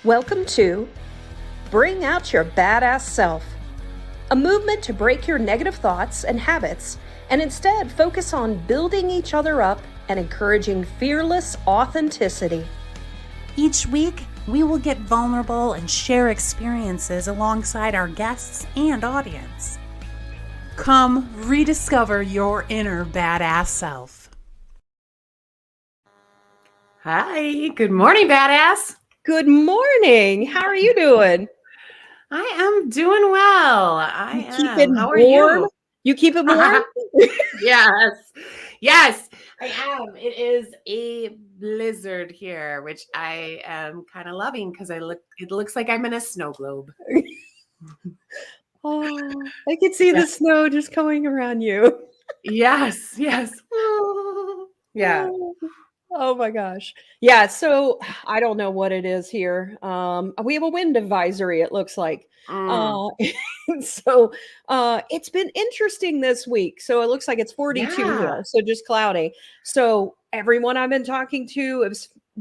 Welcome to Bring Out Your Badass Self, a movement to break your negative thoughts and habits and instead focus on building each other up and encouraging fearless authenticity. Each week, we will get vulnerable and share experiences alongside our guests and audience. Come rediscover your inner badass self. Hi, good morning, badass. Good morning. How are you doing? I am doing well. How are you? You keep it warm? Yes, I am. It is a blizzard here, which I am kind of loving because it looks like I'm in a snow globe. Oh, I can see the snow just coming around you. Yes. Yeah. Oh my gosh. Yeah, so I don't know what it is here. We have a wind advisory, it looks like. So it's been interesting this week. So it looks like it's 42 here, so just cloudy. So everyone I've been talking to,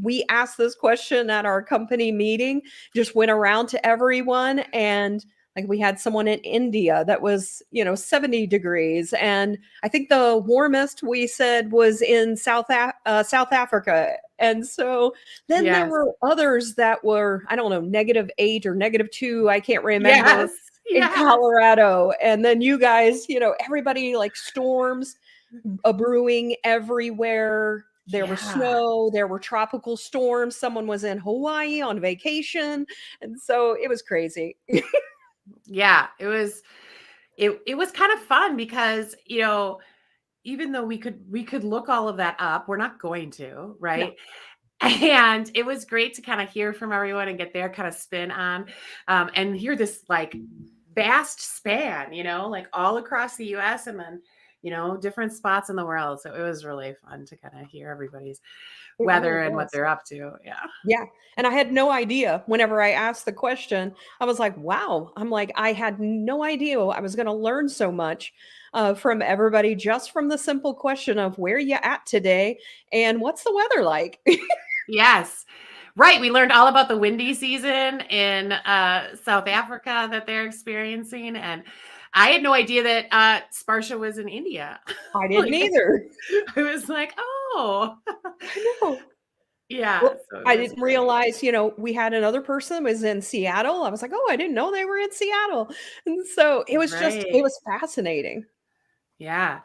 we asked this question at our company meeting, just went around to everyone, and like we had someone in India that was, 70 degrees. And I think the warmest we said was in South Africa. And so then there were others that were, I don't know, -8 or -2. I can't remember in Colorado. And then you guys, everybody like storms brewing everywhere. There was snow, there were tropical storms. Someone was in Hawaii on vacation. And so it was crazy. Yeah, it was kind of fun because, even though we could look all of that up, we're not going to, right? No. And it was great to kind of hear from everyone and get their kind of spin on and hear this like vast span, like all across the US and then, different spots in the world. So it was really fun to kind of hear everybody's weather and what they're up to. Yeah. And I had no idea whenever I asked the question. I was like, wow. I'm like, I had no idea I was going to learn so much from everybody just from the simple question of where you at today and what's the weather like? Yes. Right. We learned all about the windy season in South Africa that they're experiencing. And I had no idea that Sparsha was in India. I didn't either. I was like, oh. I know. Yeah. Well, so I didn't realize, we had another person that was in Seattle. I was like, oh, I didn't know they were in Seattle. And so it was it was fascinating. Yeah.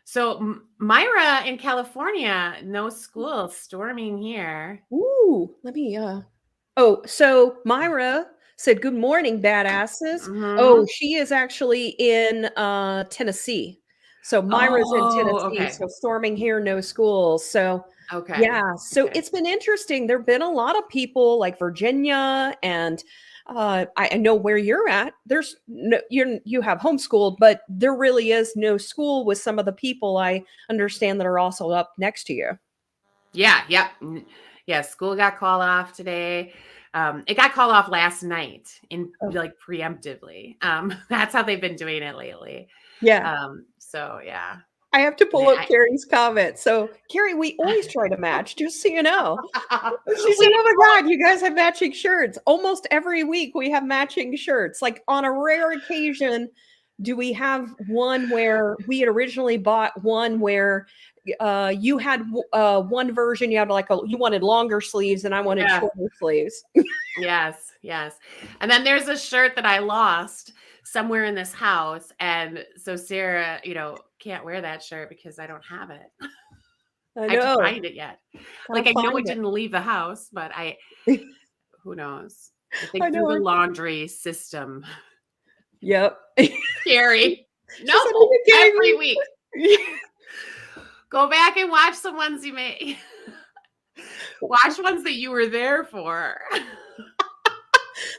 So Myra in California, no school, storming here. Ooh, let me, so Myra said, good morning, badasses. Mm-hmm. Oh, she is actually in Tennessee. So Myra's in Tennessee. So storming here, no school. So so it's been interesting. There've been a lot of people like Virginia and I know where you're at. There's no, you have homeschooled, but there really is no school with some of the people I understand that are also up next to you. Yeah. School got called off today. It got called off last night like preemptively. That's how they've been doing it lately. Yeah. So yeah. I have to pull up Carrie's comment. So Carrie, we always try to match, just so you know. She said, oh my God, you guys have matching shirts. Almost every week we have matching shirts. Like on a rare occasion, do we have one where we had originally bought one where you had one version, you had you wanted longer sleeves and I wanted shorter sleeves. Yes. And then there's a shirt that I lost somewhere in this house. And so Sarah, can't wear that shirt because I don't have it. I have to find it yet. I know it didn't leave the house, but who knows? I think through the laundry system. Yep. Scary. No, every week. Go back and watch the ones you made. Watch ones that you were there for.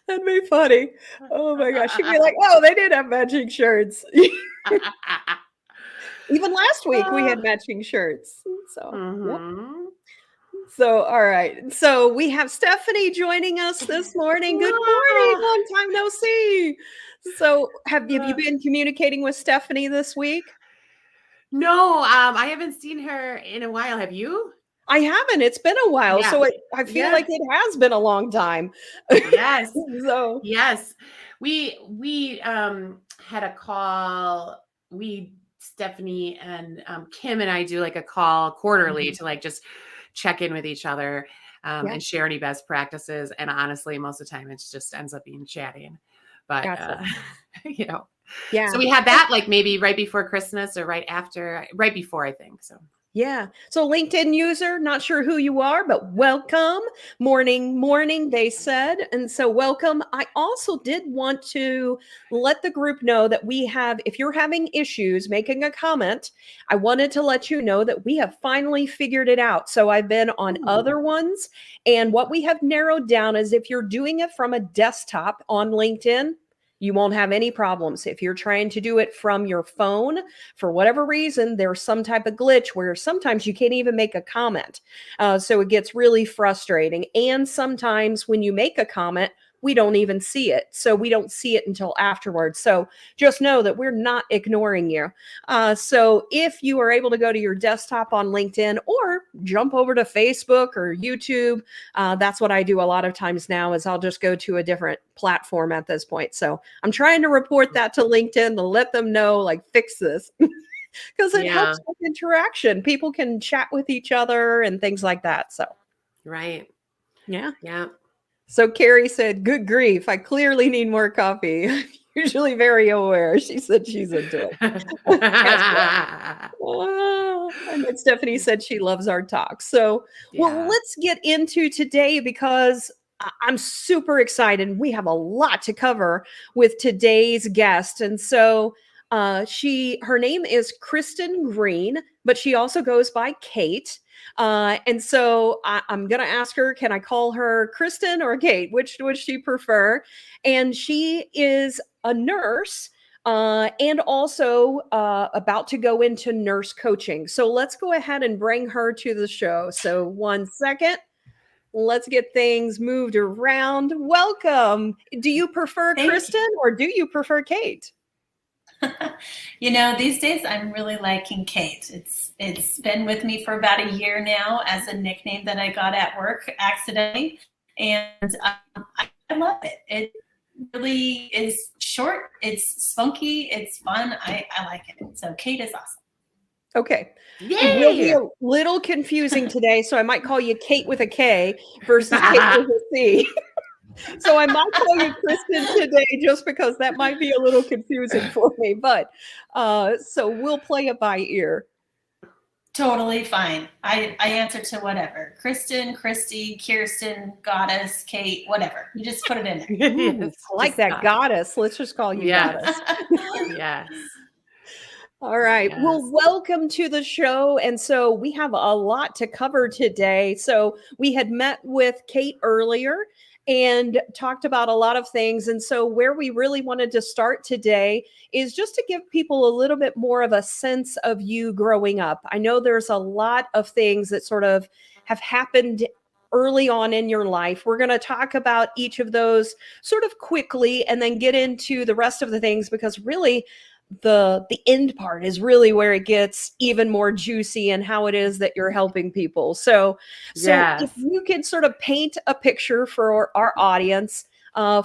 That'd be funny. Oh my gosh. She'd be like, oh, they did have matching shirts. Even last week we had matching shirts. So, So, all right. So we have Stephanie joining us this morning. Good morning. Long time no see. So have you been communicating with Stephanie this week? No, I haven't seen her in a while. Have you? I haven't. It's been a while, Yeah. so I feel like it has been a long time. Yes. So Yes. We had a call. Stephanie and Kim and I do like a call quarterly to like just check in with each other yeah, and share any best practices. And honestly, most of the time it just ends up being chatting. But gotcha. you know, so Yeah. we had that like maybe right before Christmas or right after, right before, I think. So Yeah. So LinkedIn user, not sure who you are, but welcome. Morning, morning, they said. And so welcome. I also did want to let the group know that we have, if you're having issues making a comment, I wanted to let you know that we have finally figured it out. So I've been on other ones. And what we have narrowed down is if you're doing it from a desktop on LinkedIn, you won't have any problems. If you're trying to do it from your phone, for whatever reason, there's some type of glitch where sometimes you can't even make a comment. So it gets really frustrating. And sometimes when you make a comment, we don't even see it. So we don't see it until afterwards. So just know that we're not ignoring you. So if you are able to go to your desktop on LinkedIn or jump over to Facebook or YouTube, that's what I do a lot of times now is I'll just go to a different platform at this point. So I'm trying to report that to LinkedIn to let them know, like, fix this. Because it yeah, helps with interaction. People can chat with each other and things like that. So, right. yeah. Yeah. So Carrie said, "Good grief, I clearly need more coffee." Usually very aware. She said she's into it. That's and then Stephanie said she loves our talk. So, well, Yeah. let's get into today because I'm super excited. We have a lot to cover with today's guest. And so, her name is Kristen Green, but she also goes by Cate. And so I'm going to ask her, can I call her Kristen or Cate? Which would she prefer? And she is a nurse and also about to go into nurse coaching. So let's go ahead and bring her to the show. So, one second. Let's get things moved around. Welcome. Do you prefer Thank Kristen or do you prefer Cate? you. These days I'm really liking Cate. It's been with me for about a year now as a nickname that I got at work accidentally, and I love it. It really is short. It's spunky. It's fun. I like it. So Cate is awesome. Okay. It will be Yay! a little confusing today, so I might call you Kate with a K versus Kate with a C. So I might call you Kristen today just because that might be a little confusing for me. But so we'll play it by ear. Totally fine. I answer to whatever. Kristen, Christy, Kirsten, Goddess, Cate, whatever. You just put it in there. Ooh, I like that, goddess. Let's just call you goddess. Yes. All right. Yes. Well, welcome to the show. And so we have a lot to cover today. So we had met with Cate earlier and talked about a lot of things. And so where we really wanted to start today is just to give people a little bit more of a sense of you growing up. I know there's a lot of things that sort of have happened early on in your life. We're going to talk about each of those sort of quickly and then get into the rest of the things because really the end part is really where it gets even more juicy and how it is that you're helping people. So if Yes. you could sort of paint a picture for our audience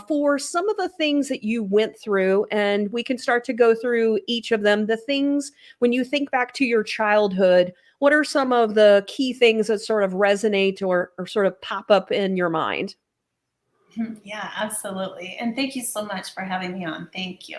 for some of the things that you went through, and we can start to go through each of them. The things when you think back to your childhood, what are some of the key things that sort of resonate or sort of pop up in your mind? Yeah, absolutely. And thank you so much for having me on. Thank you.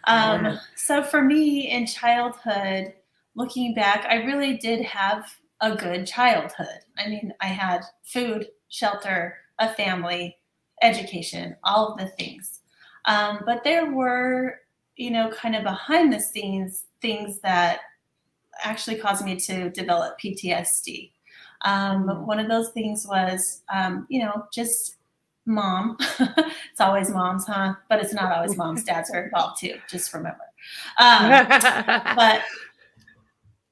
Yeah. So for me in childhood, looking back, I really did have a good childhood. I mean, I had food, shelter, a family, education, all of the things. But there were, kind of behind the scenes things that actually caused me to develop PTSD. One of those things was, just mom. It's always moms, huh? But it's not always moms. Dads are involved too. Just remember. Um,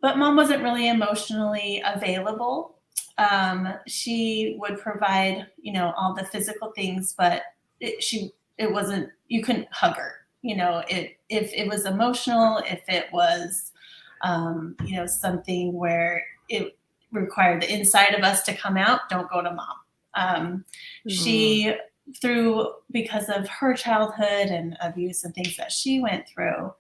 but mom wasn't really emotionally available. She would provide, all the physical things, but it wasn't. You couldn't hug her. If it was emotional, if it was, something where required the inside of us to come out. Don't go to mom. She, because of her childhood and abuse and things that she went through,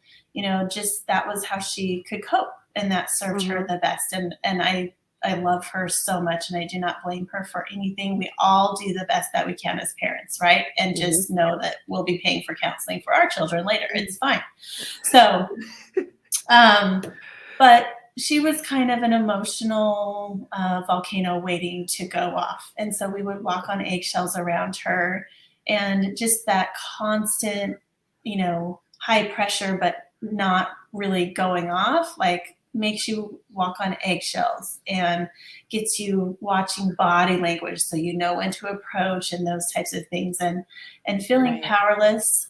just that was how she could cope, and that served her the best. And I love her so much, and I do not blame her for anything. We all do the best that we can as parents, right? And just know that we'll be paying for counseling for our children later. It's fine. So, but she was kind of an emotional volcano waiting to go off. And so we would walk on eggshells around her, and just that constant, high pressure, but not really going off, like makes you walk on eggshells and gets you watching body language so you know when to approach and those types of things, and feeling powerless,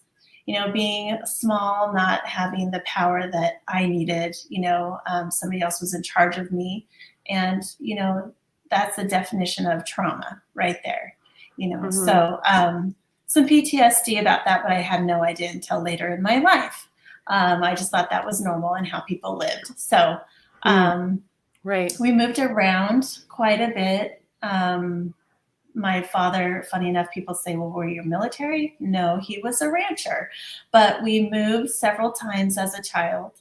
being small, not having the power that I needed. Somebody else was in charge of me, and that's the definition of trauma right there. So some PTSD about that, but I had no idea until later in my life. I just thought that was normal and how people lived. So we moved around quite a bit. My father, funny enough, people say, well, were you military? No, he was a rancher. But we moved several times as a child.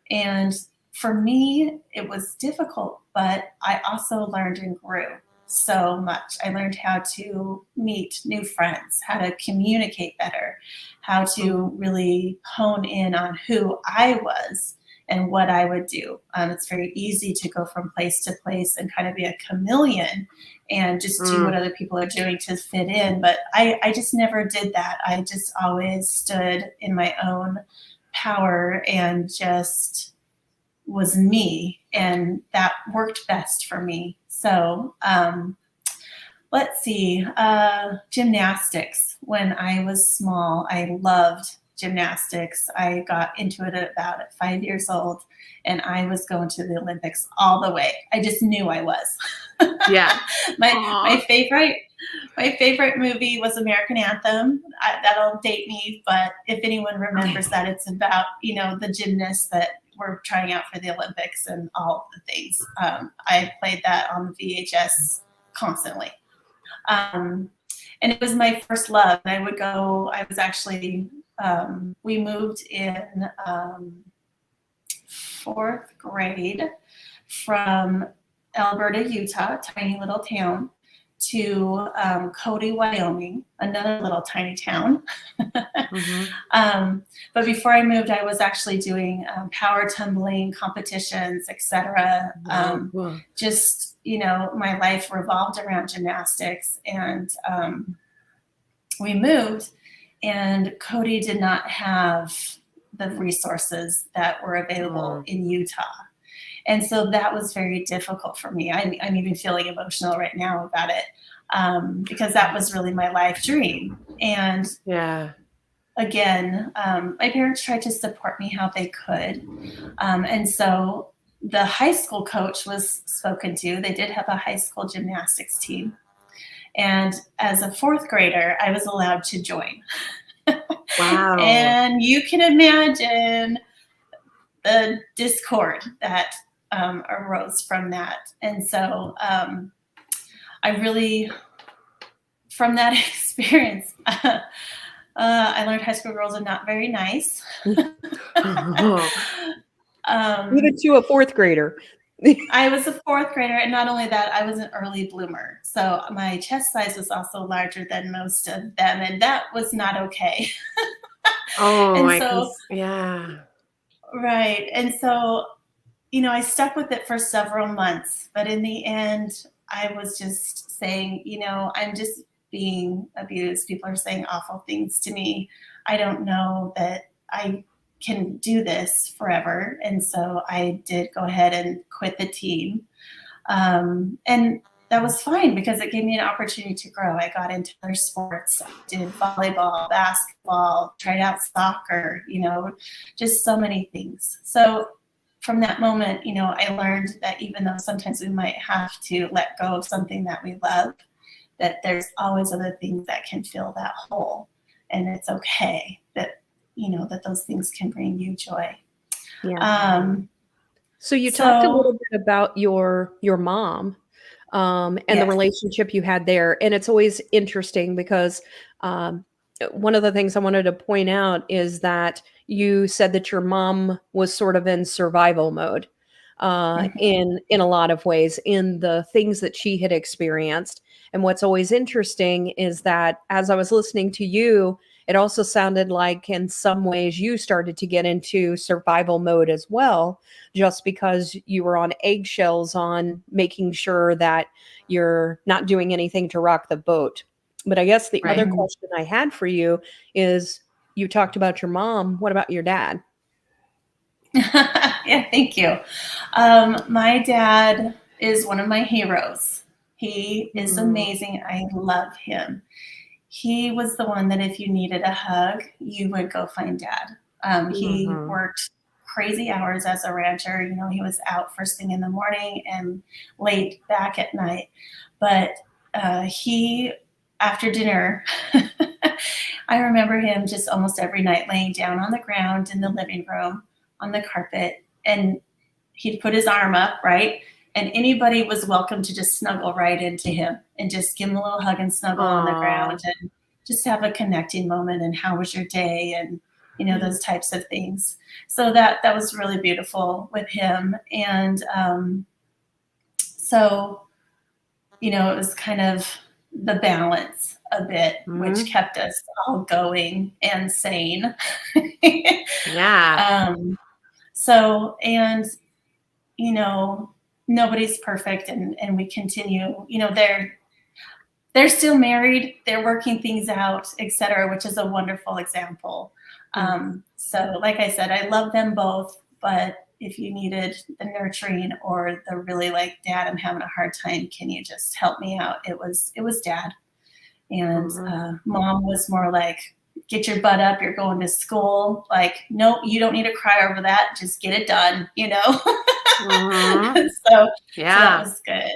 And for me, it was difficult, but I also learned and grew so much. I learned how to meet new friends, how to communicate better, how to really hone in on who I was and what I would do. It's very easy to go from place to place and kind of be a chameleon and just do what other people are doing to fit in. But I just never did that. I just always stood in my own power and just was me. And that worked best for me. So let's see, gymnastics. When I was small, I loved gymnastics. I got into it at about 5 years old, and I was going to the Olympics all the way. I just knew I was. Yeah. my favorite movie was American Anthem. That'll date me, but if anyone remembers that, it's about, the gymnasts that were trying out for the Olympics and all the things. I played that on VHS constantly. And it was my first love. And I was actually, we moved in 4th grade from Alberta, Utah, tiny little town, to Cate, Wyoming, another little tiny town. But before I moved, I was actually doing power tumbling competitions, etc. Just, my life revolved around gymnastics. And we moved, and Cate did not have the resources that were available in Utah. And so that was very difficult for me. I'm even feeling emotional right now about it, because that was really my life dream. And again, my parents tried to support me how they could. And so the high school coach was spoken to. They did have a high school gymnastics team. And as a 4th grader, I was allowed to join. Wow. And you can imagine the discord that arose from that. And so I really, from that experience, I learned high school girls are not very nice. Even to a 4th grader. I was a 4th grader, and not only that, I was an early bloomer. So my chest size was also larger than most of them, and that was not okay. Right. And so, I stuck with it for several months, but in the end, I was just saying, I'm just being abused. People are saying awful things to me. I don't know that I can do this forever. And so I did go ahead and quit the team. And that was fine because it gave me an opportunity to grow. I got into other sports. I did volleyball, basketball, tried out soccer, just so many things. So from that moment, I learned that even though sometimes we might have to let go of something that we love, that there's always other things that can fill that hole. And it's okay that, that those things can bring you joy. So you talked a little bit about your mom, and the Yes. relationship you had there, and it's always interesting because one of the things I wanted to point out is that you said that your mom was sort of in survival mode in a lot of ways in the things that she had experienced. And what's always interesting is that as I was listening to you, it also sounded like in some ways you started to get into survival mode as well, just because you were on eggshells on making sure that you're not doing anything to rock the boat. But I guess the other Right. question I had for you is you talked about your mom. What about your dad? Yeah, thank you. My dad is one of my heroes. He is amazing. I love him. He was the one that if you needed a hug, you would go find Dad. He worked crazy hours as a rancher. You know, he was out first thing in the morning and late back at night. But he, after dinner, I remember him just almost every night laying down on the ground in the living room on the carpet, and he'd put his arm up, right? And anybody was welcome to just snuggle right into him and just give him a little hug and snuggle on the ground and just have a connecting moment. And how was your day? And, you know, those types of things. So that was really beautiful with him. And so, you know, it was kind of the balance a bit, which kept us all going and sane. Yeah. So, and, you know, nobody's perfect, and we continue, you know, they're still married, they're working things out, etc., which is a wonderful example. So like I said, I love them both, but if you needed the nurturing or the really like, Dad, I'm having a hard time, can you just help me out? It was Dad. And Mom was more like, get your butt up, you're going to school. Like, nope, you don't need to cry over that, just get it done, you know? So that was good.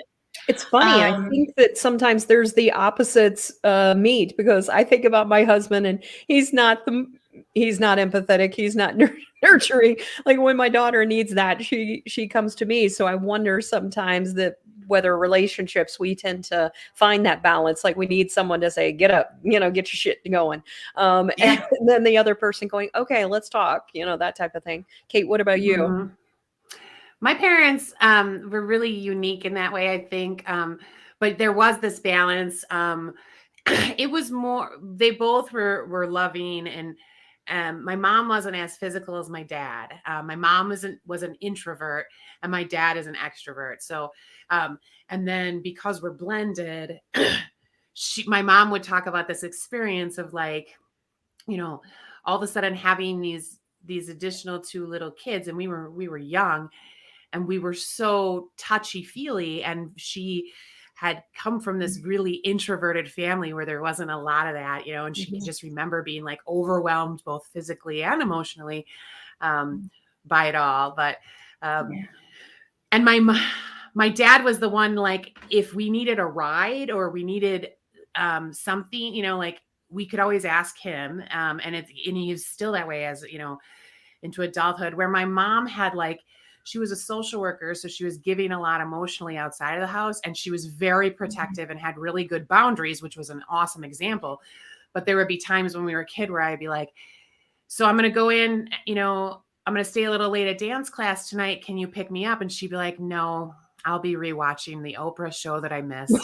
It's funny. I think that sometimes there's the opposites meet, because I think about my husband and he's not empathetic. He's not nurturing. Like when my daughter needs that, she comes to me. So I wonder sometimes that whether relationships, we tend to find that balance. Like we need someone to say, get up, you know, get your shit going. And then the other person going, okay, let's talk, you know, that type of thing. Cate, what about you? My parents were really unique in that way, I think. But there was this balance. It was more, they both were loving, and my mom wasn't as physical as my dad. My mom was an introvert, and my dad is an extrovert. So, and then because we're blended, my mom would talk about this experience of like, you know, all of a sudden having these additional two little kids, and we were young. And we were so touchy-feely, and she had come from this really introverted family where there wasn't a lot of that, you know, and she could just remember being like overwhelmed both physically and emotionally by it all. But and my dad was the one, like, if we needed a ride or we needed something, you know, like we could always ask him. And he's still that way as, you know, into adulthood, where my mom had like, she was a social worker, so she was giving a lot emotionally outside of the house, and she was very protective and had really good boundaries, which was an awesome example. But there would be times when we were a kid where I'd be like, so I'm going to go in, you know, I'm going to stay a little late at dance class tonight. Can you pick me up? And she'd be like, no, I'll be rewatching the Oprah show that I missed.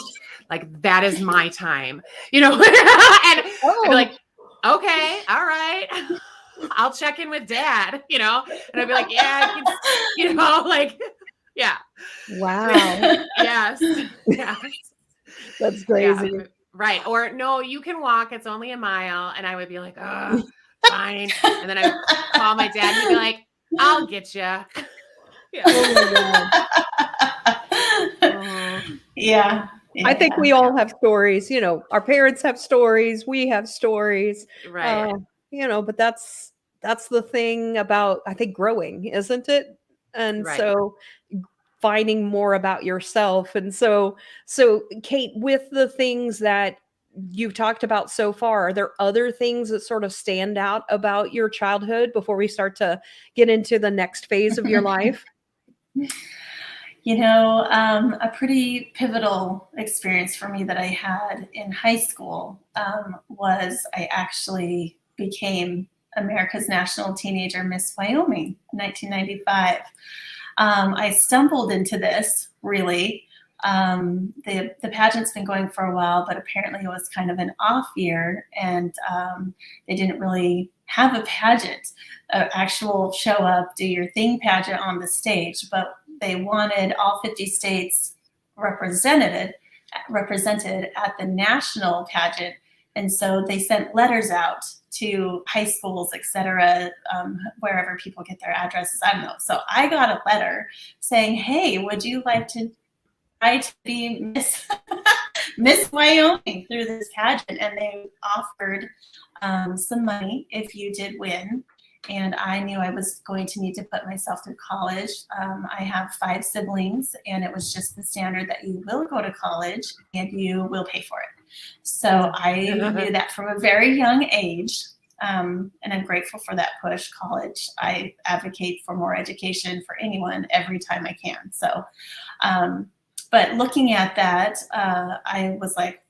Like, that is my time, you know? And I'd be like, okay, all right. I'll check in with Dad, you know, and I'd be like, yeah, you know, like, yeah. Wow. Yes. That's crazy. Yeah. Right. Or no, you can walk. It's only a mile. And I would be like, oh, fine. And then I would call my dad and he'd be like, I'll get you. Yeah. Yeah. I think we all have stories, you know, our parents have stories, we have stories, right. You know, but that's the thing about, I think, growing, isn't it? And so finding more about yourself. And so Cate, with the things that you've talked about so far, are there other things that sort of stand out about your childhood before we start to get into the next phase of your life? A pretty pivotal experience for me that I had in high school was I actually became America's National Teenager Miss Wyoming in 1995. I stumbled into this, really. The pageant's been going for a while, but apparently it was kind of an off year, and they didn't really have a pageant, an actual show up, do your thing pageant on the stage, but they wanted all 50 states represented at the national pageant. And so they sent letters out to high schools, et cetera, wherever people get their addresses. I don't know. So I got a letter saying, hey, would you like to try to be Miss Wyoming through this pageant? And they offered some money if you did win. And I knew I was going to need to put myself through college. I have 5 siblings, and it was just the standard that you will go to college and you will pay for it. So I knew that from a very young age, and I'm grateful for that push. College, I advocate for more education for anyone every time I can. So, but looking at that, I was like,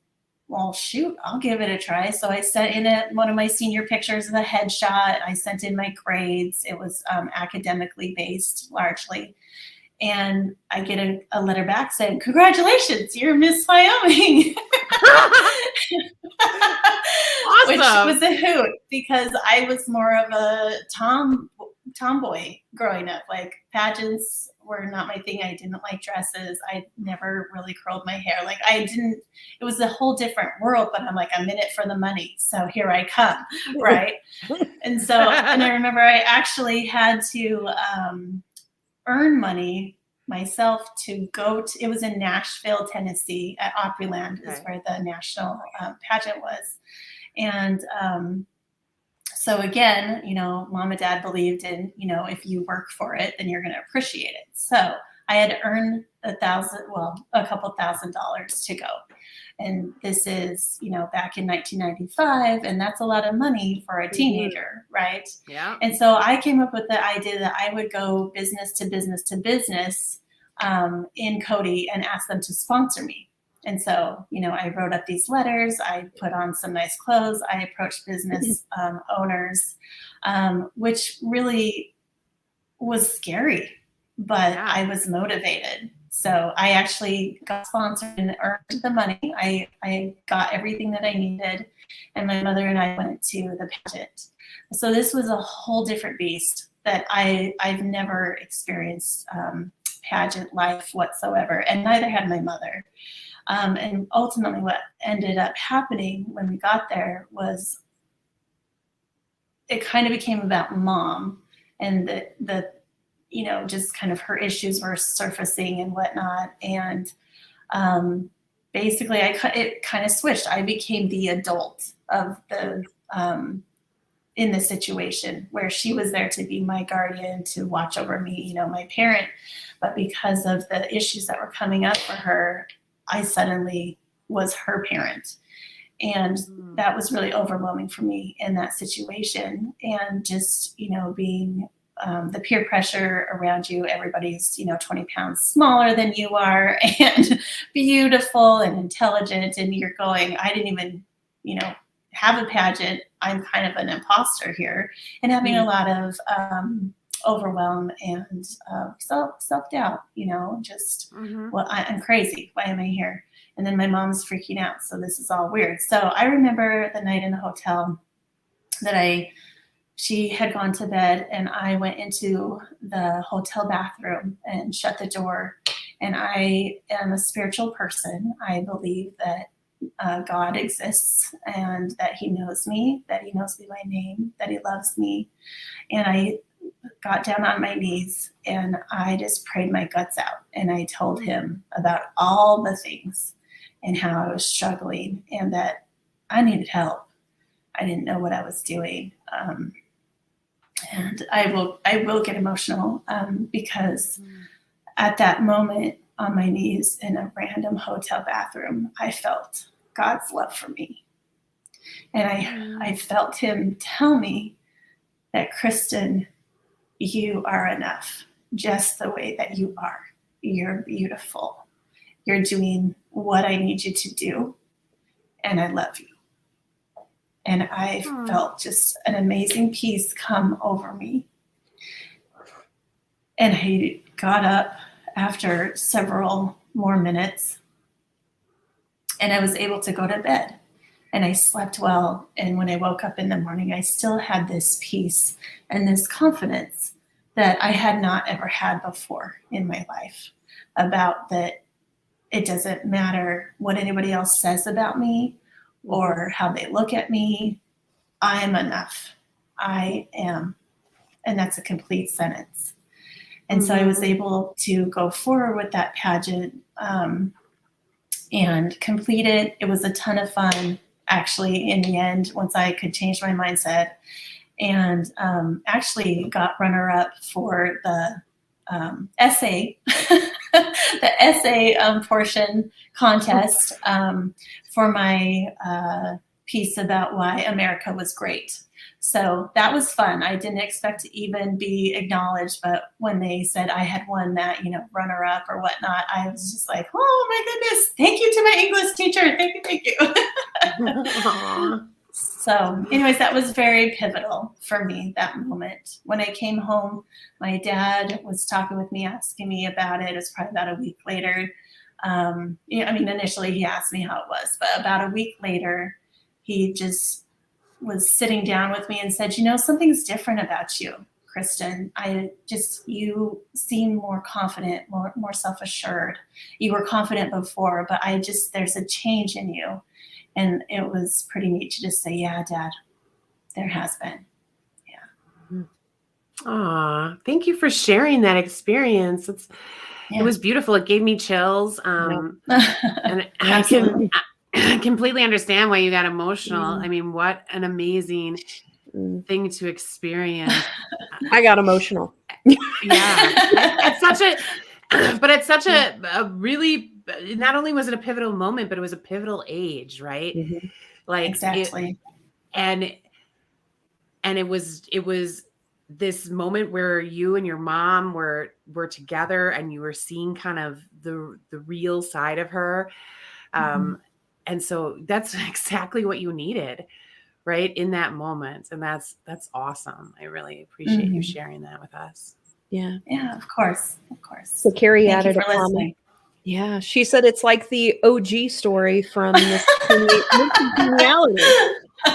well, shoot, I'll give it a try. So I sent in one of my senior pictures of a headshot. I sent in my grades. It was academically based largely. And I get a letter back saying, congratulations, you're Miss Wyoming. Awesome. Which was a hoot because I was more of a tomboy growing up. Like, pageants were not my thing. I didn't like dresses. I never really curled my hair. Like, it was a whole different world, but I'm like, I'm in it for the money. So here I come. Right. And I remember I actually had to earn money myself to go to, it was in Nashville, Tennessee at Opryland is where the national pageant was. And so again, mom and dad believed in, if you work for it, then you're going to appreciate it. So I had to earn a couple $1,000s to go. And this is, back in 1995, and that's a lot of money for a teenager, right? Yeah. And so I came up with the idea that I would go business to business to business in Cate and ask them to sponsor me. And so, I wrote up these letters, I put on some nice clothes, I approached business owners, which really was scary, but I was motivated. So I actually got sponsored and earned the money. I got everything that I needed, and my mother and I went to the pageant. So this was a whole different beast that I've never experienced pageant life whatsoever, and neither had my mother. And ultimately what ended up happening when we got there was it kind of became about mom and the just kind of her issues were surfacing and whatnot. And basically it kind of switched. I became the adult of the in the situation where she was there to be my guardian, to watch over me, my parent. But because of the issues that were coming up for her, I suddenly was her parent. And that was really overwhelming for me in that situation. And just, being the peer pressure around you, everybody's, 20 pounds smaller than you are and beautiful and intelligent. And you're going, I didn't even, have a pageant. I'm kind of an imposter here, and having a lot of overwhelm and self-doubt, just, well, I'm crazy. Why am I here? And then my mom's freaking out. So this is all weird. So I remember the night in the hotel that she had gone to bed, and I went into the hotel bathroom and shut the door. And I am a spiritual person. I believe that God exists and that he knows me by name, that he loves me. And I got down on my knees and I just prayed my guts out. And I told him about all the things and how I was struggling and that I needed help. I didn't know what I was doing. And I will get emotional because at that moment on my knees in a random hotel bathroom, I felt God's love for me. And I felt him tell me that, Kristen, you are enough. just the way that you are. You're beautiful. You're doing what I need you to do, and I love you. And I felt just an amazing peace come over me. And I got up after several more minutes, and I was able to go to bed. And I slept well. And when I woke up in the morning, I still had this peace and this confidence that I had not ever had before in my life, about that it doesn't matter what anybody else says about me or how they look at me. I'm enough. I am. And that's a complete sentence. And so I was able to go forward with that pageant and complete it. It was a ton of fun, actually, in the end, once I could change my mindset, and actually got runner-up for the essay, the essay portion contest for my piece about why America was great. So that was fun. I didn't expect to even be acknowledged, but when they said I had won that, runner-up or whatnot, I was just like, oh my goodness, thank you to my English teacher. Thank you. So anyways, that was very pivotal for me, that moment. When I came home, my dad was talking with me, asking me about it. It was probably about a week later. Initially he asked me how it was, but about a week later, he just was sitting down with me and said, something's different about you, Kristen. You seem more confident, more self-assured. You were confident before, but there's a change in you. And it was pretty neat to just say, yeah, Dad, there has been. Yeah. Aw, thank you for sharing that experience. It was beautiful. It gave me chills. And I can completely understand why you got emotional. I mean, what an amazing thing to experience. I got emotional. Yeah. It's such a really, not only was it a pivotal moment, but it was a pivotal age, right? Mm-hmm. Like exactly. And it was this moment where you and your mom were together, and you were seeing kind of the real side of her. And so that's exactly what you needed, right, in that moment. And that's awesome. I really appreciate you sharing that with us. Yeah. Yeah, of course. So Carrie Thank added you for a comment. listening. Yeah, she said it's like the OG story from Miss Congeniality.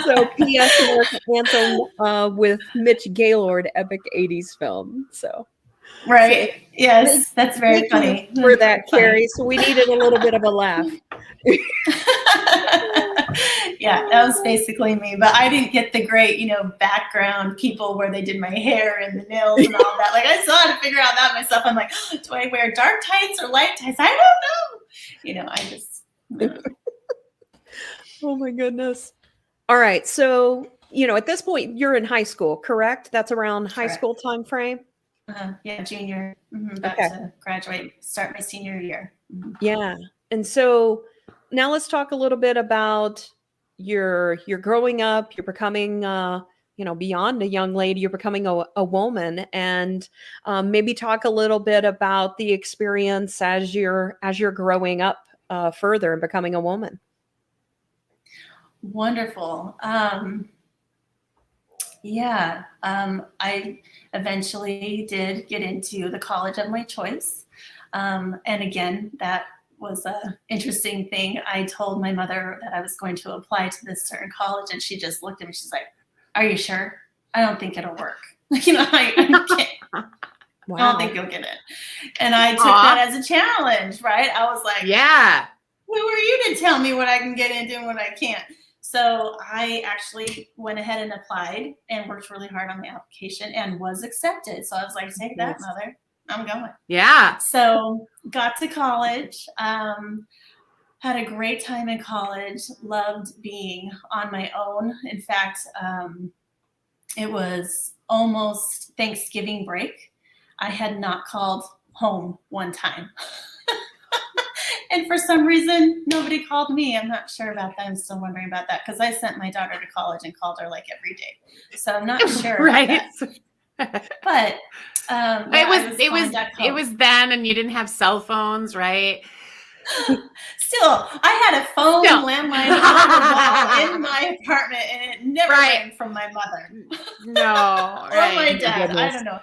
So P.S. American Anthem with Mitch Gaylord, epic 80s film. So right. Yes, that's very funny. For that, Carrie. So we needed a little bit of a laugh. Yeah, that was basically me. But I didn't get the great, background people where they did my hair and the nails and all that. Like, I still had to figure out that myself. I'm like, do I wear dark tights or light tights? I don't know. I just. Oh my goodness. All right. So, at this point, you're in high school, correct? That's around high school time frame? Yeah, junior. About to graduate, start my senior year. Yeah. And so now let's talk a little bit about your growing up, you're becoming, beyond a young lady, you're becoming a woman, and maybe talk a little bit about the experience as you're growing up further and becoming a woman. Wonderful. I eventually did get into the college of my choice. And again, that was an interesting thing. I told my mother that I was going to apply to this certain college, and she just looked at me. She's like, "Are you sure? I don't think it'll work." I can't. Wow. I don't think you'll get it. And I took that as a challenge, right? I was like, yeah. Who are you to tell me what I can get into and what I can't? So I actually went ahead and applied and worked really hard on the application and was accepted. So I was like, take that, Mother. I'm going. Yeah. So got to college, had a great time in college, loved being on my own. In fact, it was almost Thanksgiving break. I had not called home one time. And for some reason, nobody called me. I'm not sure about that. I'm still wondering about that because I sent my daughter to college and called her like every day. So I'm not sure. Right. About that. But yeah, I it was then, and you didn't have cell phones, right? Still, I had a phone landline on the wall in my apartment, and it never rang from my mother. No, or my dad. I don't know.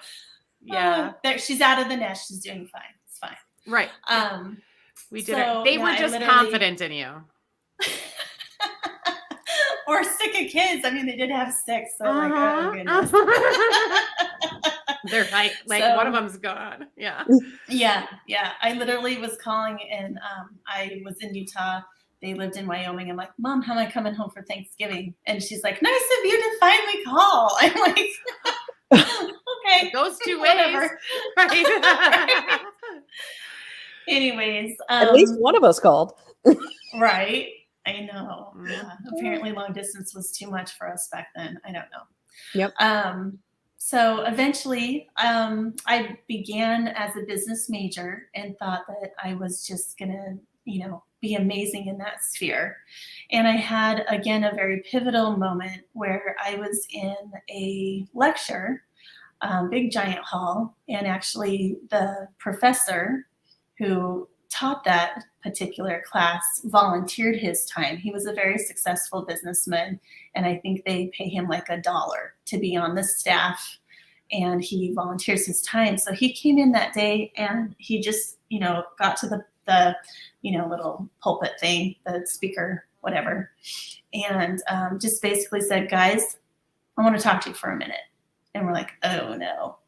Yeah, she's out of the nest. She's doing fine. It's fine. Right. We did so, it. They were just confident in you. or sick of kids. I mean, they did have 6, so like, oh goodness. They're like so, one of them's gone. Yeah. Yeah. I literally was calling, and I was in Utah. They lived in Wyoming. I'm like, Mom, how am I coming home for Thanksgiving? And she's like, nice of you to finally call. I'm like, okay. It goes 2 ways. Right. Anyways. At least one of us called. Right. I know. Apparently long distance was too much for us back then. I don't know. Yep. So eventually I began as a business major and thought that I was just going to, be amazing in that sphere. And I had, again, a very pivotal moment where I was in a lecture, big giant hall, and actually the professor who taught that particular class volunteered his time. He was a very successful businessman, and I think they pay him like $1 to be on the staff, and he volunteers his time. So he came in that day, and he just, got to the little pulpit thing, the speaker, whatever, and just basically said, guys, I want to talk to you for a minute. And we're like, oh no,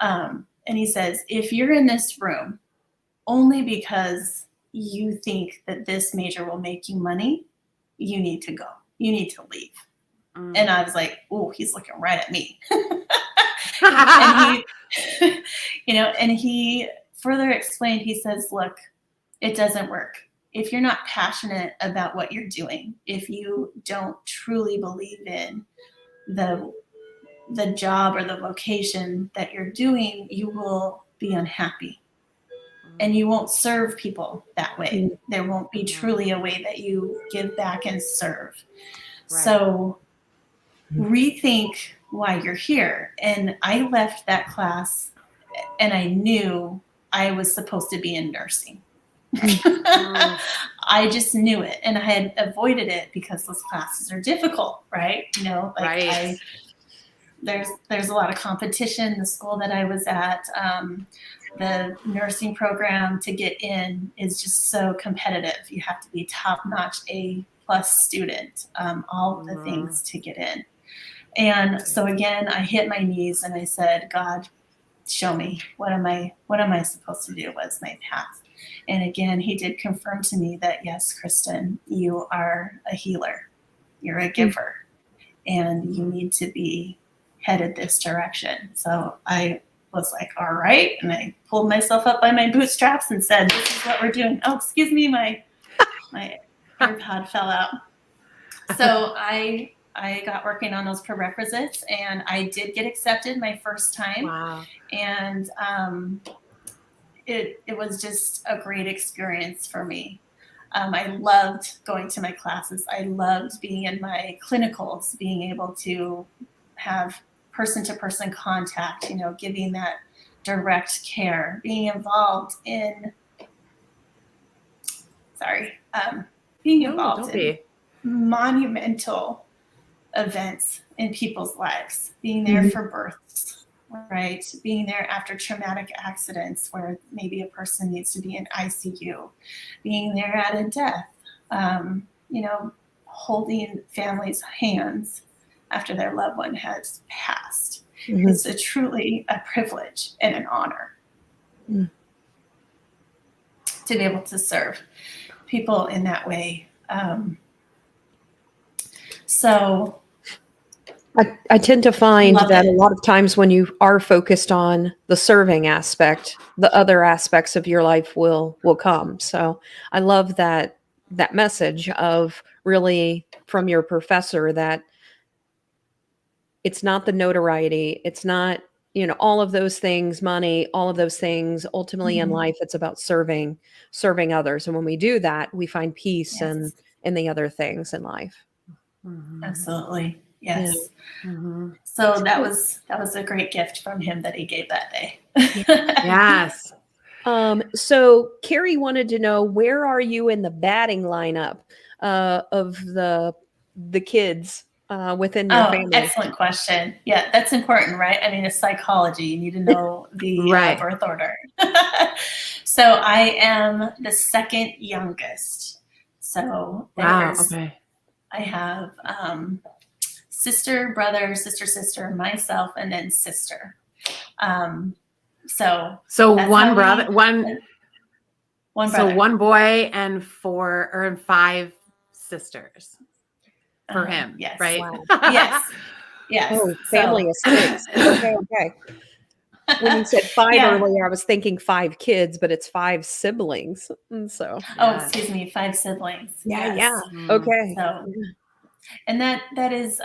and he says, if you're in this room only because you think that this major will make you money, you need to go. You need to leave. And I was like, oh, he's looking right at me. And he, and he further explained, he says, look, it doesn't work. If you're not passionate about what you're doing, if you don't truly believe in the job or the vocation that you're doing, you will be unhappy. And you won't serve people that way. There won't be truly a way that you give back and serve. Right. So rethink why you're here. And I left that class and I knew I was supposed to be in nursing. I just knew it. And I had avoided it because those classes are difficult, right? Right. There's a lot of competition. The school that I was at, the nursing program to get in is just so competitive. You have to be top-notch A+ student, all of the things to get in. And so again, I hit my knees and I said, God, show me, what am I supposed to do? What's my path? And again, he did confirm to me that, yes, Kristen, you are a healer. You're a giver. And you need to be headed this direction. So I was like, all right. And I pulled myself up by my bootstraps and said, this is what we're doing. Oh, excuse me. My AirPod fell out. So I got working on those prerequisites, and I did get accepted my first time. Wow. And it was just a great experience for me. I loved going to my classes. I loved being in my clinicals, being able to have person-to-person contact, giving that direct care, being involved in, in monumental events in people's lives, being there for births, right? Being there after traumatic accidents where maybe a person needs to be in ICU, being there at a death, holding families' hands after their loved one has passed. It's truly a privilege and an honor to be able to serve people in that way. So I tend to find that a lot of times when you are focused on the serving aspect, the other aspects of your life will come. So I love that message of really from your professor that it's not the notoriety, it's not, all of those things, money, all of those things. Ultimately in life, it's about serving others. And when we do that, we find peace in the other things in life. Absolutely. Yes. Mhm. So that was a great gift from him that he gave that day. Yes. So Carrie wanted to know, where are you in the batting lineup of the kids within your Oh, family? excellent question. Yeah, that's important, right? I mean, it's psychology. You need to know the Right. birth order. So I am the second youngest. So Wow. there's Okay. I have sister, brother, sister, myself, and then sister. So that's one how brother, one so brother. one boy and 5 sisters for him, Yes. right? Wow. Yes. Yes. Oh, family So of 6. Okay, okay. When you said 5 yeah. earlier, I was thinking 5 kids, but it's 5 siblings. And so, Oh, Yes. excuse me, 5 siblings. yeah, Yes. yeah. Mm. Okay. So, and that is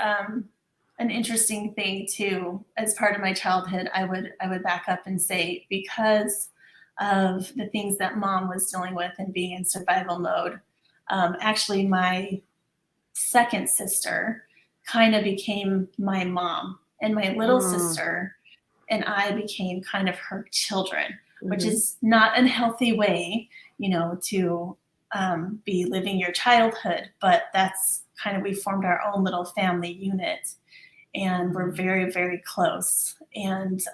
an interesting thing too. As part of my childhood, I would back up and say, because of the things that mom was dealing with and being in survival mode, actually my second sister kind of became my mom, and my little sister and I became kind of her children, which is not a healthy way, to be living your childhood, but that's kind of, we formed our own little family unit, and we're very, very close. And,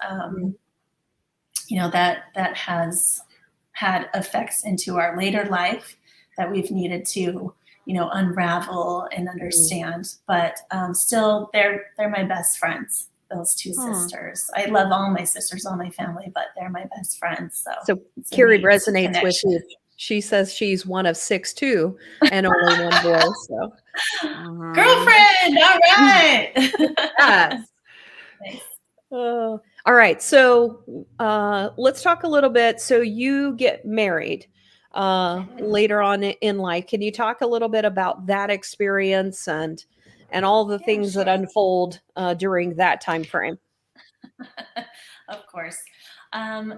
that has had effects into our later life that we've needed to, unravel and understand. But still, they're my best friends. Those 2 sisters. I love all my sisters, all my family, but they're my best friends. So Carrie resonates with you. She says she's one of 6 too, and only one boy. So, girlfriend, all right. Yes. Nice. all right. So let's talk a little bit. So you get married later on in life. Can you talk a little bit about that experience and all the things that unfold during that time frame? Of course.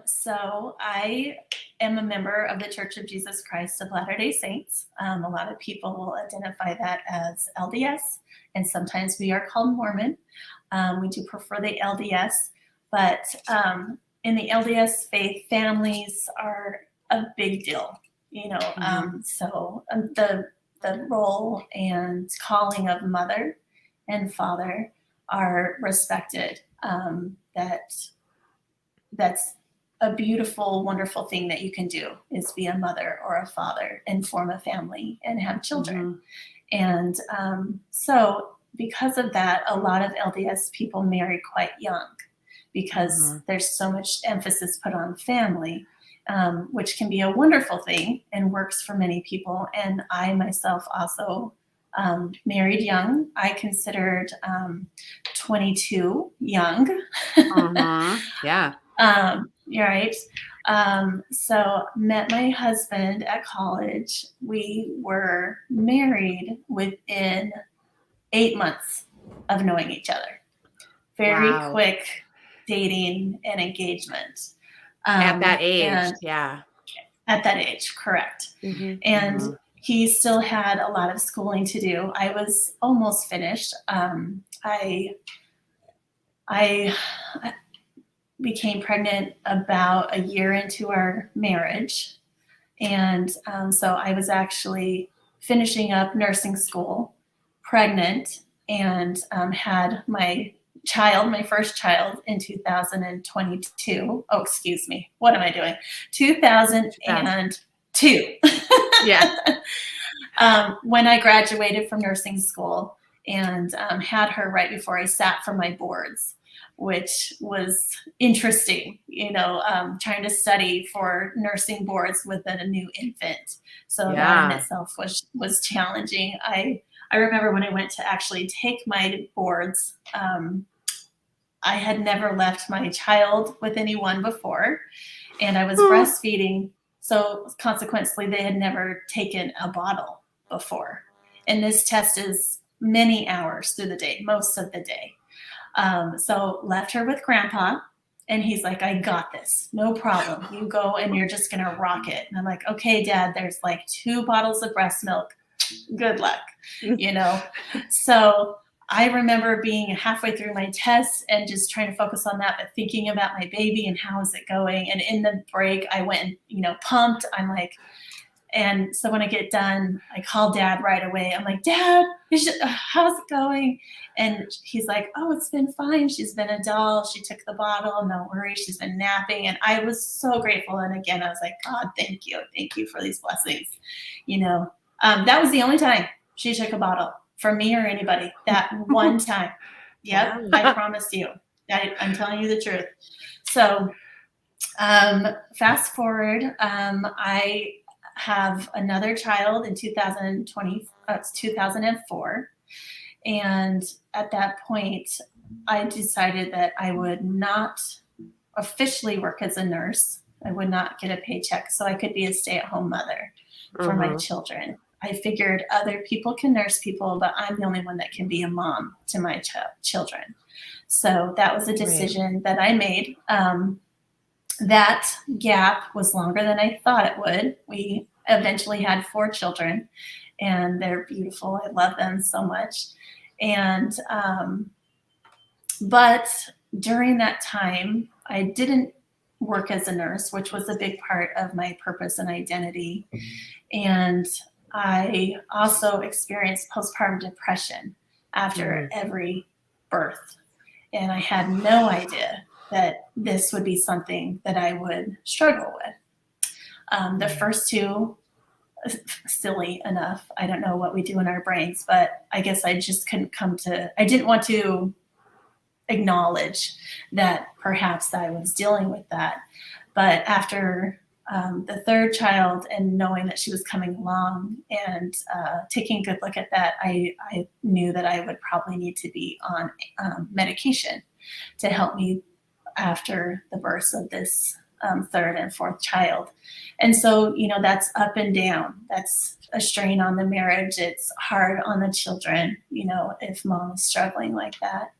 So I am a member of the Church of Jesus Christ of Latter-day Saints. A lot of people will identify that as LDS, and sometimes we are called Mormon. We do prefer the LDS, but in the LDS faith, families are a big deal, so the role and calling of mother and father are respected. That's a beautiful, wonderful thing that you can do, is be a mother or a father and form a family and have children. And so because of that, a lot of LDS people marry quite young, because there's so much emphasis put on family, which can be a wonderful thing and works for many people. And I myself also married young. I considered 22 young. Yeah. You're right. So met my husband at college. We were married within 8 months of knowing each other. Very quick dating and engagement. At that age, At that age, correct. And he still had a lot of schooling to do. I was almost finished. I became pregnant about a year into our marriage. And so I was actually finishing up nursing school, pregnant, and had my first child in 2022. Oh, excuse me. What am I doing? 2002. Yeah. When I graduated from nursing school, and had her right before I sat for my boards, which was interesting, trying to study for nursing boards with a new infant. So that in itself was challenging. I remember when I went to actually take my boards, I had never left my child with anyone before, and I was breastfeeding. So consequently, they had never taken a bottle before. And this test is many hours through the day, most of the day. So left her with grandpa, and he's like, I got this, no problem. You go and you're just going to rock it. And I'm like, okay, Dad, there's like 2 bottles of breast milk. Good luck, So I remember being halfway through my test and just trying to focus on that, but thinking about my baby and how is it going. And in the break, I went and, pumped. I'm like, and so when I get done, I call Dad right away. I'm like, Dad, how's it going? And he's like, oh, it's been fine. She's been a doll. She took the bottle. No worries. She's been napping. And I was so grateful. And again, I was like, God, thank you. Thank you for these blessings. That was the only time she took a bottle for me or anybody. That one time. Yep. I promise you. I'm telling you the truth. So fast forward, I have another child in 2004. And at that point, I decided that I would not officially work as a nurse. I would not get a paycheck so I could be a stay-at-home mother for my children. I figured other people can nurse people, but I'm the only one that can be a mom to my children. So that was a decision that I made. That gap was longer than I thought it would. We eventually had 4 children, and they're beautiful. I love them so much. And but during that time, I didn't work as a nurse, which was a big part of my purpose and identity. And I also experienced postpartum depression after every birth. And I had no idea that this would be something that I would struggle with. The first 2, silly enough, I don't know what we do in our brains, but I guess I just couldn't I didn't want to acknowledge that perhaps I was dealing with that. But after the 3rd child and knowing that she was coming along and taking a good look at that, I knew that I would probably need to be on medication to help me after the birth of this 3rd and 4th child. And so, that's up and down. That's a strain on the marriage. It's hard on the children, if mom is struggling like that.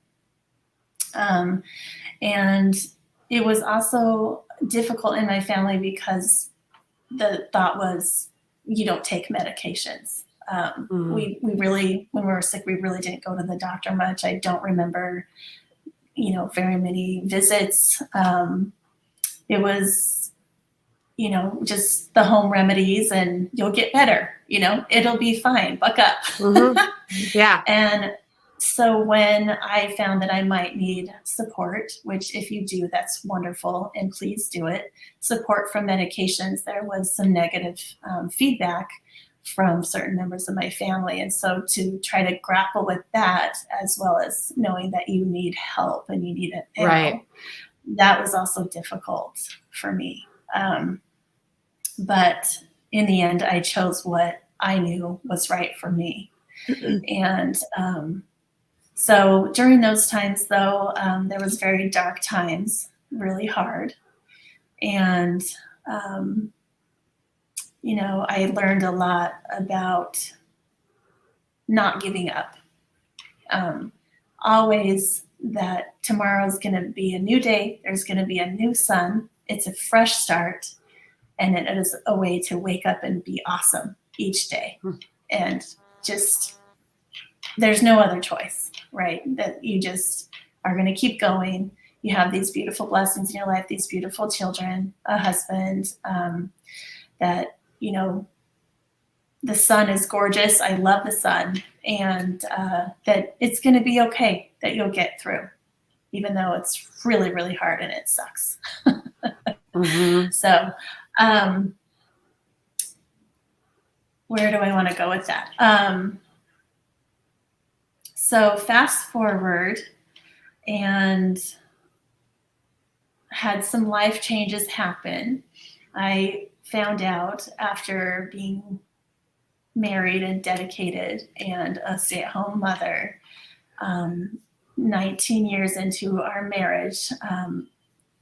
And it was also difficult in my family because the thought was, you don't take medications. We really, when we were sick, we really didn't go to the doctor much. I don't remember very many visits. It was, just the home remedies and you'll get better, it'll be fine, buck up. Yeah. And so when I found that I might need support, which if you do, that's wonderful, and please do it, support from medications, there was some negative feedback from certain members of my family. And so to try to grapple with that, as well as knowing that you need help and you need it, that was also difficult for me. But in the end, I chose what I knew was right for me. And so during those times, though, there was very dark times, really hard. And I learned a lot about not giving up. Always that tomorrow's going to be a new day. There's going to be a new sun. It's a fresh start. And it is a way to wake up and be awesome each day. And just, there's no other choice, right? That you just are going to keep going. You have these beautiful blessings in your life, these beautiful children, a husband, that, the sun is gorgeous. I love the sun, and that it's going to be okay, that you'll get through, even though it's really, really hard and it sucks. So, where do I want to go with that? So fast forward, and had some life changes happen. I found out after being married and dedicated and a stay-at-home mother, 19 years into our marriage,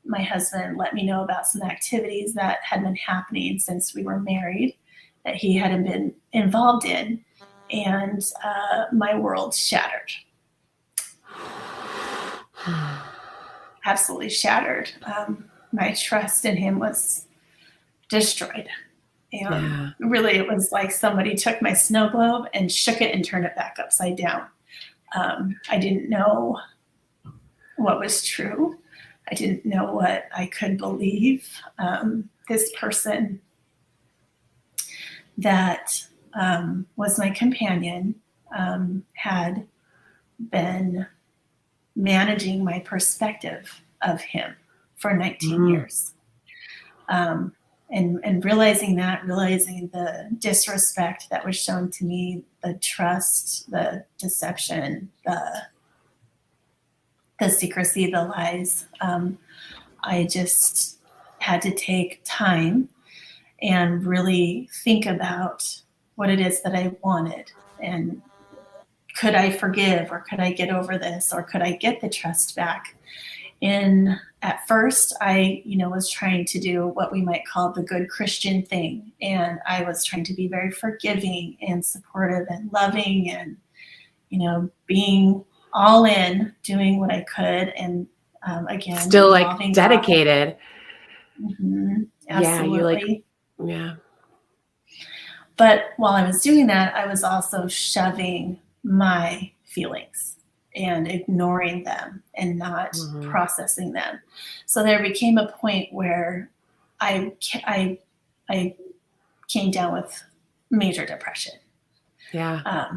my husband let me know about some activities that had been happening since we were married that he hadn't been involved in, and my world shattered. Absolutely shattered. My trust in him was destroyed. And really, it was like somebody took my snow globe and shook it and turned it back upside down. I didn't know what was true. I didn't know what I could believe. This person that was my companion had been managing my perspective of him for 19 years. And realizing the disrespect that was shown to me, the trust, the deception, the secrecy, the lies, I just had to take time and really think about what it is that I wanted, and could I forgive, or could I get over this, or could I get the trust back? And at first, I, was trying to do what we might call the good Christian thing. And I was trying to be very forgiving and supportive and loving and, being all in, doing what I could. And again, still like dedicated. Absolutely. Yeah. But while I was doing that, I was also shoving my feelings and ignoring them and not processing them. So there became a point where I came down with major depression. Yeah.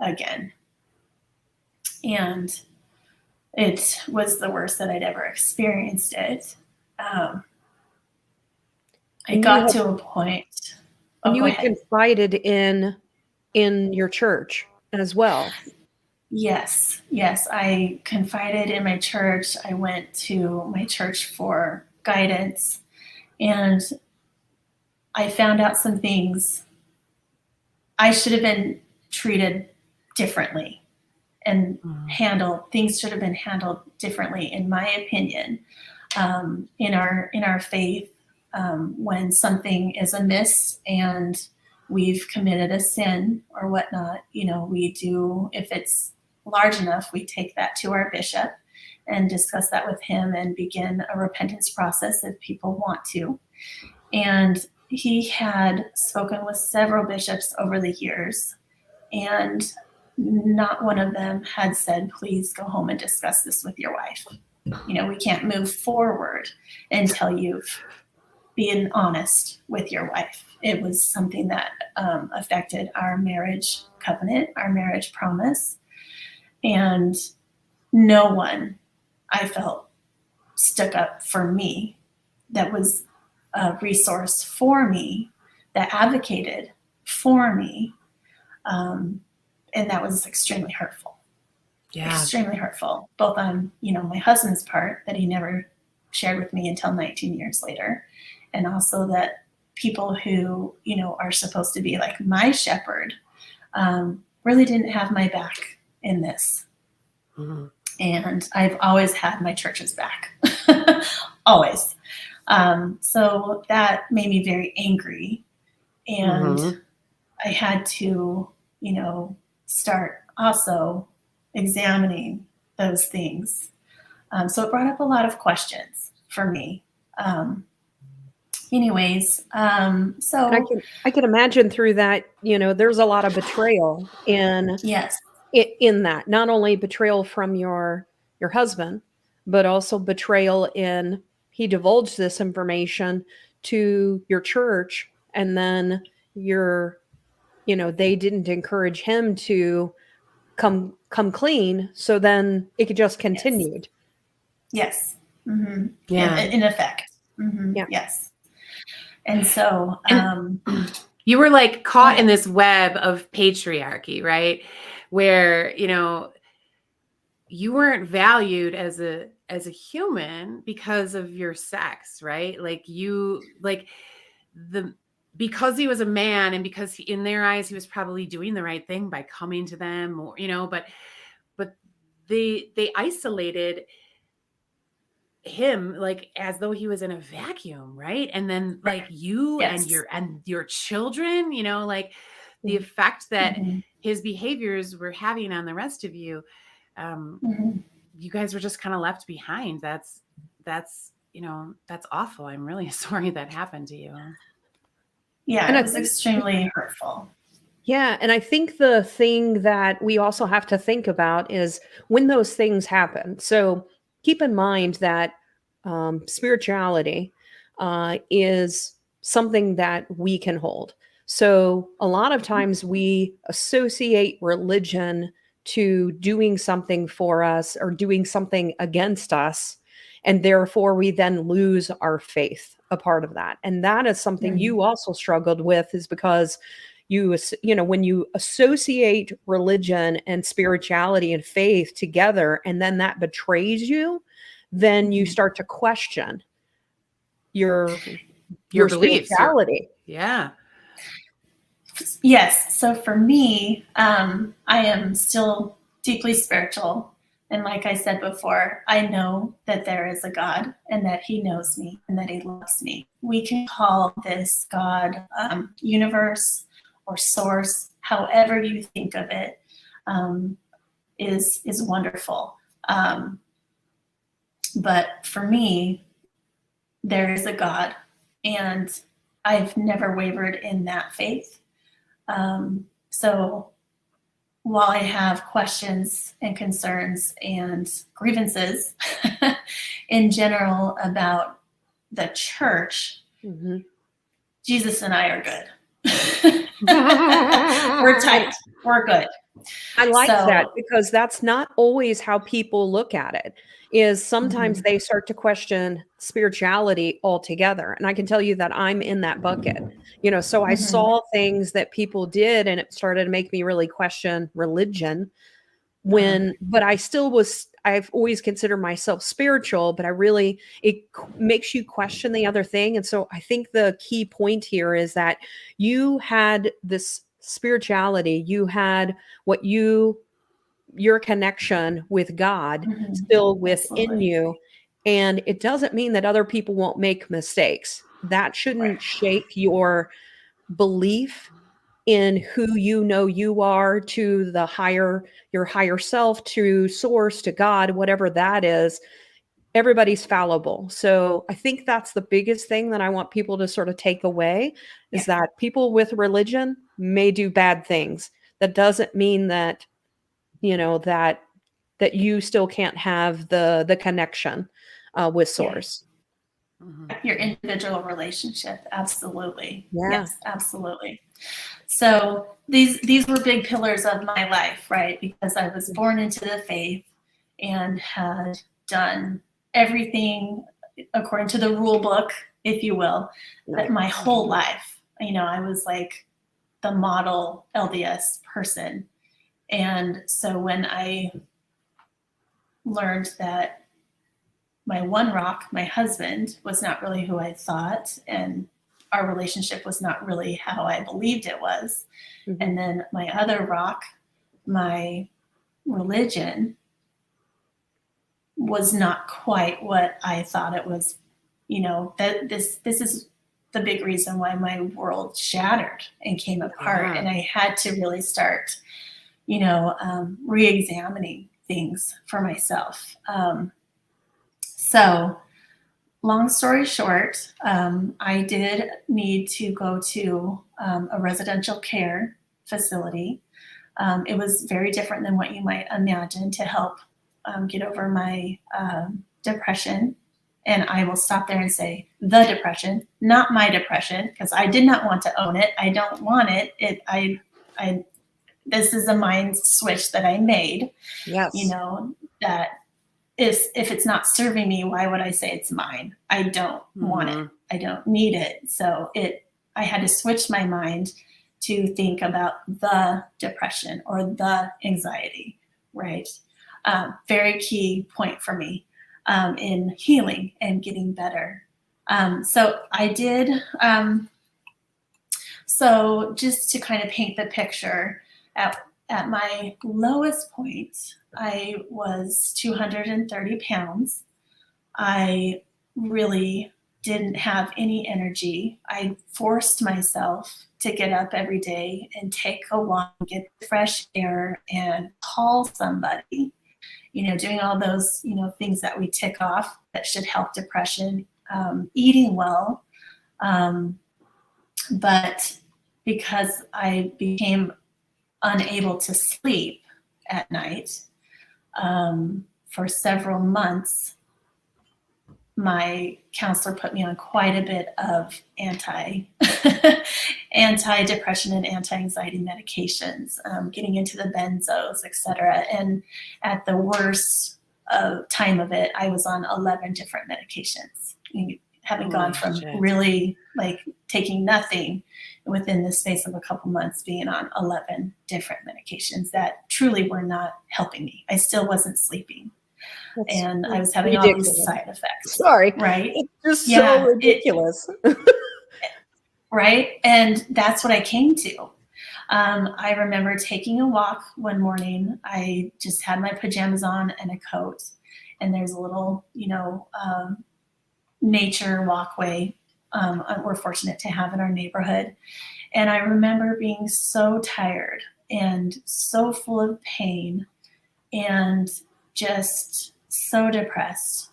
Again. And it was the worst that I'd ever experienced it. I got to a point. And you had confided in your church as well. Yes. I confided in my church. I went to my church for guidance, and I found out some things. I should have been treated differently and things should have been handled differently, in my opinion. In our faith, when something is amiss and we've committed a sin or whatnot, we do, if it's large enough, we take that to our bishop and discuss that with him and begin a repentance process if people want to. And he had spoken with several bishops over the years, and not one of them had said, please go home and discuss this with your wife. We can't move forward until you've been honest with your wife. It was something that affected our marriage covenant, our marriage promise. And no one, I felt, stuck up for me, that was a resource for me, that advocated for me. And that was extremely hurtful. Yeah. Extremely hurtful, both on, my husband's part, that he never shared with me until 19 years later. And also that people who, are supposed to be like my shepherd, really didn't have my back in this. And I've always had my church's back, always. So that made me very angry. And I had to, start also examining those things. So it brought up a lot of questions for me. So I can imagine through that, there's a lot of betrayal in that, not only betrayal from your husband, but also betrayal in he divulged this information to your church, and then they didn't encourage him to come clean. So then it just continued. Yes. Yeah. In effect. Yeah. Yes. And so, you were like caught in this web of patriarchy, right? Where, you weren't valued as a human because of your sex, right? Because he was a man, and because in their eyes, he was probably doing the right thing by coming to them, or, but they isolated him like as though he was in a vacuum, right? And then like you and your children, the effect that his behaviors were having on the rest of you, you guys were just kind of left behind. That's awful. I'm really sorry that happened to you. Yeah, and it was extremely hurtful. Yeah, and I think the thing that we also have to think about is when those things happen. So keep in mind that spirituality is something that we can hold. So a lot of times we associate religion to doing something for us or doing something against us. And therefore, we then lose our faith, a part of that. And that is something Mhm. you also struggled with, is because when you associate religion and spirituality and faith together and then that betrays you, then you Mhm. start to question your Your your beliefs, spirituality. yeah. Yes. So for me, I am still deeply spiritual. And like I said before, I know that there is a God and that he knows me and that he loves me. We can call this God, universe or source, however you think of it, is wonderful. But for me, there is a God, and I've never wavered in that faith. So while I have questions and concerns and grievances in general about the church, Mm-hmm. Jesus and I are good. We're tight. We're good. I like that, So, because that's not always how people look at it. Is sometimes mhm, they start to question spirituality altogether. And I can tell you that I'm in that bucket. So I mhm, saw things that people did and it started to make me really question religion. uh-huh, But I've always considered myself spiritual, but makes you question the other thing. And so I think the key point here is that you had this spirituality, you had your connection with God mhm, still within absolutely. you. And it doesn't mean that other people won't make mistakes. That Right. shouldn't shake your belief in who you are, to your higher self, to source, to God, whatever that is. Everybody's fallible. So I think that's the biggest thing that I want people to sort of take away, Yeah. is that people with religion may do bad things. That doesn't mean that, that you still can't have the connection with Yeah. source. Mhm. Your individual relationship. Absolutely. Yeah. Yes, absolutely. So these were big pillars of my life, right? Because I was born into the faith and had done everything according to the rule book, if you will, that my whole life. I was like the model LDS person. And so when I learned that my one rock, my husband, was not really who I thought, and our relationship was not really how I believed it was. Mhm. And then my other rock, my religion, was not quite what I thought it was. That this is the big reason why my world shattered and came apart, Yeah. and I had to really start, re-examining things for myself. So long story short, I did need to go to a residential care facility. It was very different than what you might imagine to help get over my depression. And I will stop there and say the depression, not my depression, because I did not want to own it. I don't want it. This is a mind switch that I made, Yes. that if it's not serving me, why would I say it's mine? I don't want it. Mhm. I don't need it. So I had to switch my mind to think about the depression or the anxiety, right? Very key point for me in healing and getting better. So I did. So just to kind of paint the picture, at my lowest point, I was 230 pounds. I really didn't have any energy. I forced myself to get up every day and take a walk, get fresh air, and call somebody. Doing all those, things that we tick off that should help depression, eating well. But because I became unable to sleep at night for several months, my counselor put me on quite a bit of anti-depression and anti-anxiety medications, getting into the benzos, etc. And at the worst time of it, I was on 11 different medications, having gone from really like taking nothing within the space of a couple months, being on 11 different medications that truly were not helping me. I still wasn't sleeping. And I was having all these side effects. Sorry. Right? It's just so ridiculous. Right? And that's what I came to. I remember taking a walk one morning. I just had my pajamas on and a coat. And there's a little, nature walkway we're fortunate to have in our neighborhood. And I remember being so tired and so full of pain and just so depressed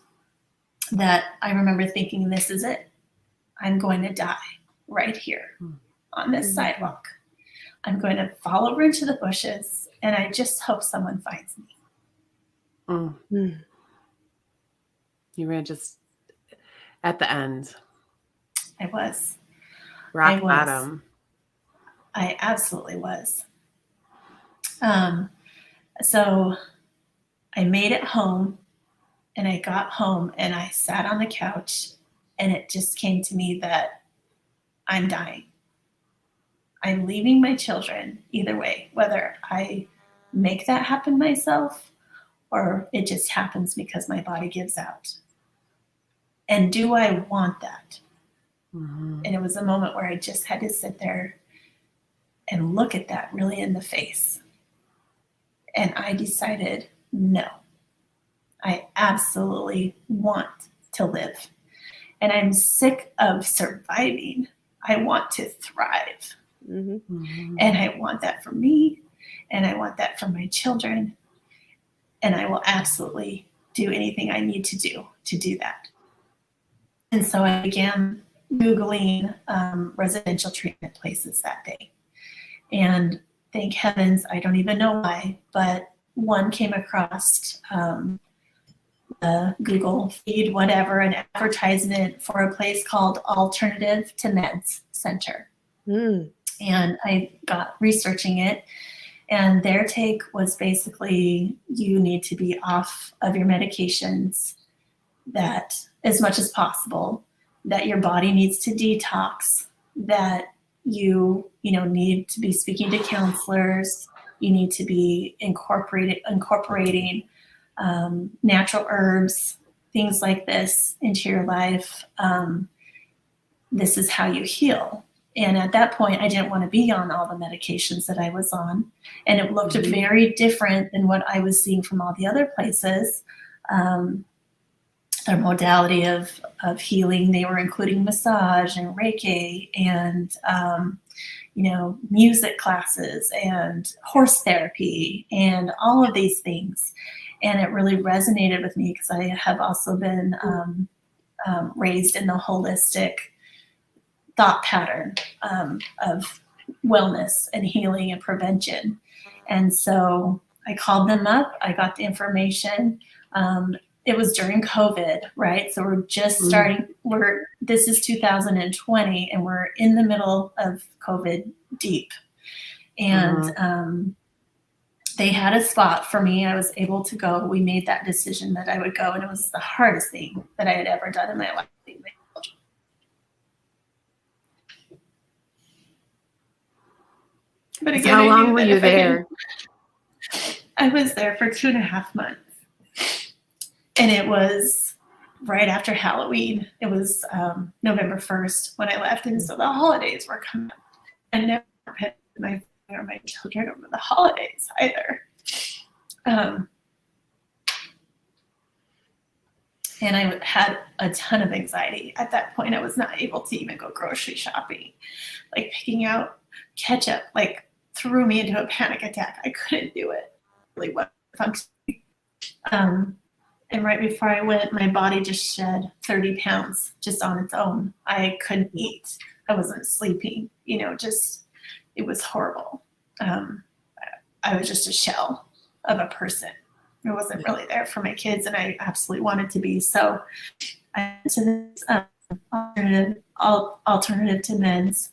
that I remember thinking, this is it. I'm going to die right here on this sidewalk. I'm going to fall over into the bushes, and I just hope someone finds me. You were just at the end. I was. Rock bottom. I absolutely was. So I made it home, and I got home and I sat on the couch, and it just came to me that I'm dying. I'm leaving my children either way, whether I make that happen myself or it just happens because my body gives out. And do I want that? And it was a moment where I just had to sit there and look at that really in the face. And I decided, no, I absolutely want to live. And I'm sick of surviving. I want to thrive. And I want that for me. And I want that for my children. And I will absolutely do anything I need to do that. And so I began Googling residential treatment places that day. And thank heavens, I don't even know why, but one came across the Google feed, whatever, an advertisement for a place called Alternative to Meds Center. And I got researching it, and their take was basically you need to be off of your medications that as much as possible, that your body needs to detox, that you need to be speaking to counselors, you need to be incorporating natural herbs, things like this into your life. This is how you heal. And at that point, I didn't want to be on all the medications that I was on. And it looked very different than what I was seeing from all the other places. Their modality of healing, they were including massage and Reiki and, music classes and horse therapy and all of these things. And it really resonated with me because I have also been raised in the holistic thought pattern of wellness and healing and prevention. And so I called them up. I got the information. It was during COVID, right? So we're just starting. This is 2020, and we're in the middle of COVID deep. And they had a spot for me. I was able to go. We made that decision that I would go, and it was the hardest thing that I had ever done in my life. But again, how long were you there? I was there for 2.5 months. And it was right after Halloween. It was November 1st when I left. And so the holidays were coming up. I never put my family or my children over the holidays either. And I had a ton of anxiety. At that point, I was not able to even go grocery shopping. Like picking out ketchup, threw me into a panic attack. I couldn't do it. Really wasn't functioning. And right before I went, my body just shed 30 pounds just on its own. I couldn't eat. I wasn't sleeping, just it was horrible. I was just a shell of a person. I wasn't really there for my kids, and I absolutely wanted to be. So I went to this alternative to men's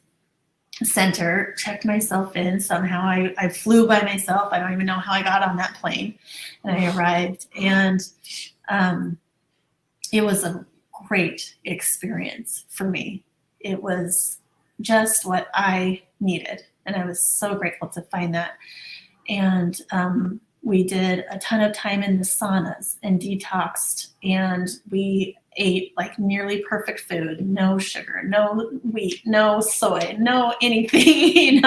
center, checked myself in. Somehow I flew by myself. I don't even know how I got on that plane. And I arrived, and it was a great experience for me. It was just what I needed. And I was so grateful to find that. And we did a ton of time in the saunas and detoxed, and we ate like nearly perfect food, no sugar, no wheat, no soy, no anything,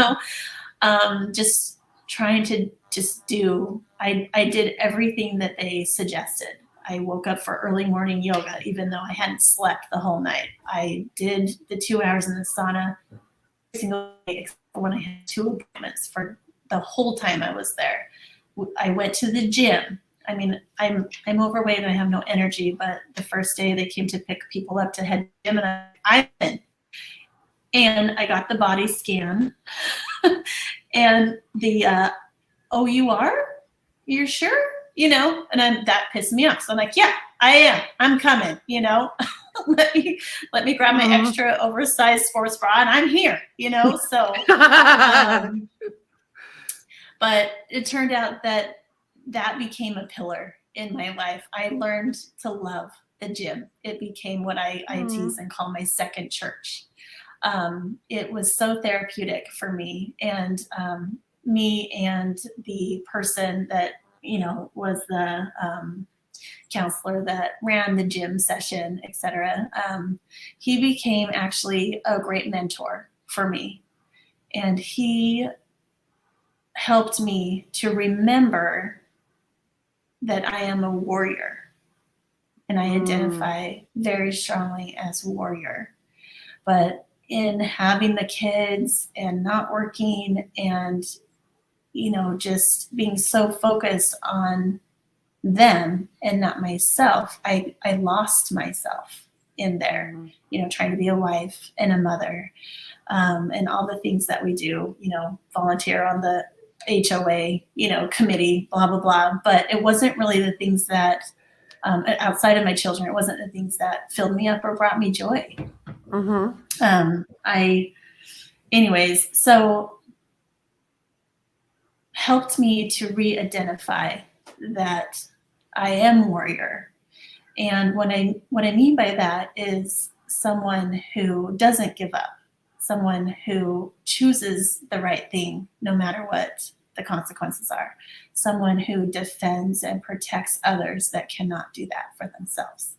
just trying to just do, I did everything that they suggested. I woke up for early morning yoga, even though I hadn't slept the whole night. I did the 2 hours in the sauna every single day, except for when I had 2 appointments for the whole time I was there. I went to the gym. I mean, I'm overweight and I have no energy, but the first day they came to pick people up to head to the gym, and I'm in. And I got the body scan and the, oh, you are? You're sure? And that pissed me off. So I'm like, yeah, I am. I'm coming, let me grab my extra oversized sports bra and I'm here, so, but it turned out that became a pillar in my life. I learned to love the gym. It became what I tease and call my second church. It was so therapeutic for me, and me and the person that, was the counselor that ran the gym session, etc. He became actually a great mentor for me. And he helped me to remember that I am a warrior. And I identify very strongly as warrior. But in having the kids and not working and, just being so focused on them and not myself, I lost myself in there, trying to be a wife and a mother, and all the things that we do, volunteer on the HOA, committee, blah, blah, blah. But it wasn't really the things that, outside of my children, it wasn't the things that filled me up or brought me joy. So helped me to re-identify that I am warrior. And what I mean by that is someone who doesn't give up, someone who chooses the right thing no matter what the consequences are, someone who defends and protects others that cannot do that for themselves,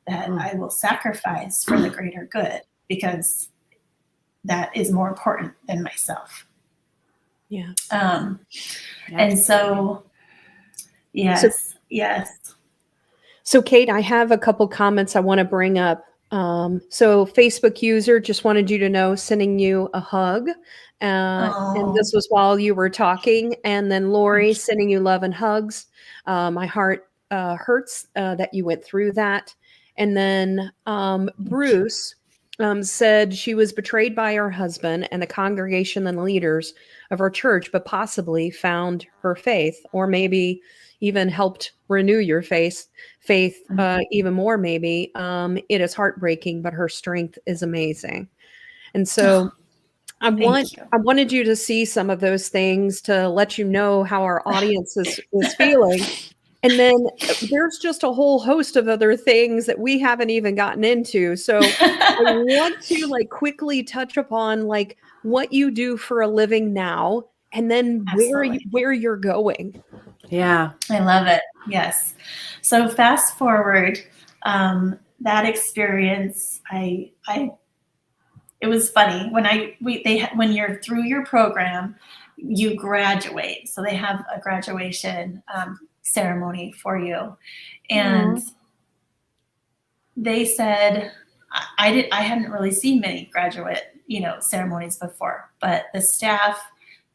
that I will sacrifice for the greater good because that is more important than myself. Yeah. And so, yes. So Cate, I have a couple comments I want to bring up. So Facebook user just wanted you to know, sending you a hug. And this was while you were talking. And then Lori sending you love and hugs. My heart hurts that you went through that. And then Bruce said she was betrayed by her husband and the congregation and leaders of her church, but possibly found her faith, or maybe even helped renew your faith even more, maybe. It is heartbreaking, but her strength is amazing. And so I wanted you to see some of those things to let you know how our audience is feeling. And then there's just a whole host of other things that we haven't even gotten into. So I want to quickly touch upon what you do for a living now, and then where you're going. Yeah. I love it. Yes. So fast forward, that experience, it was funny when you're through your program, you graduate. So they have a graduation ceremony for you. And they said, I hadn't really seen many graduate, ceremonies before, but the staff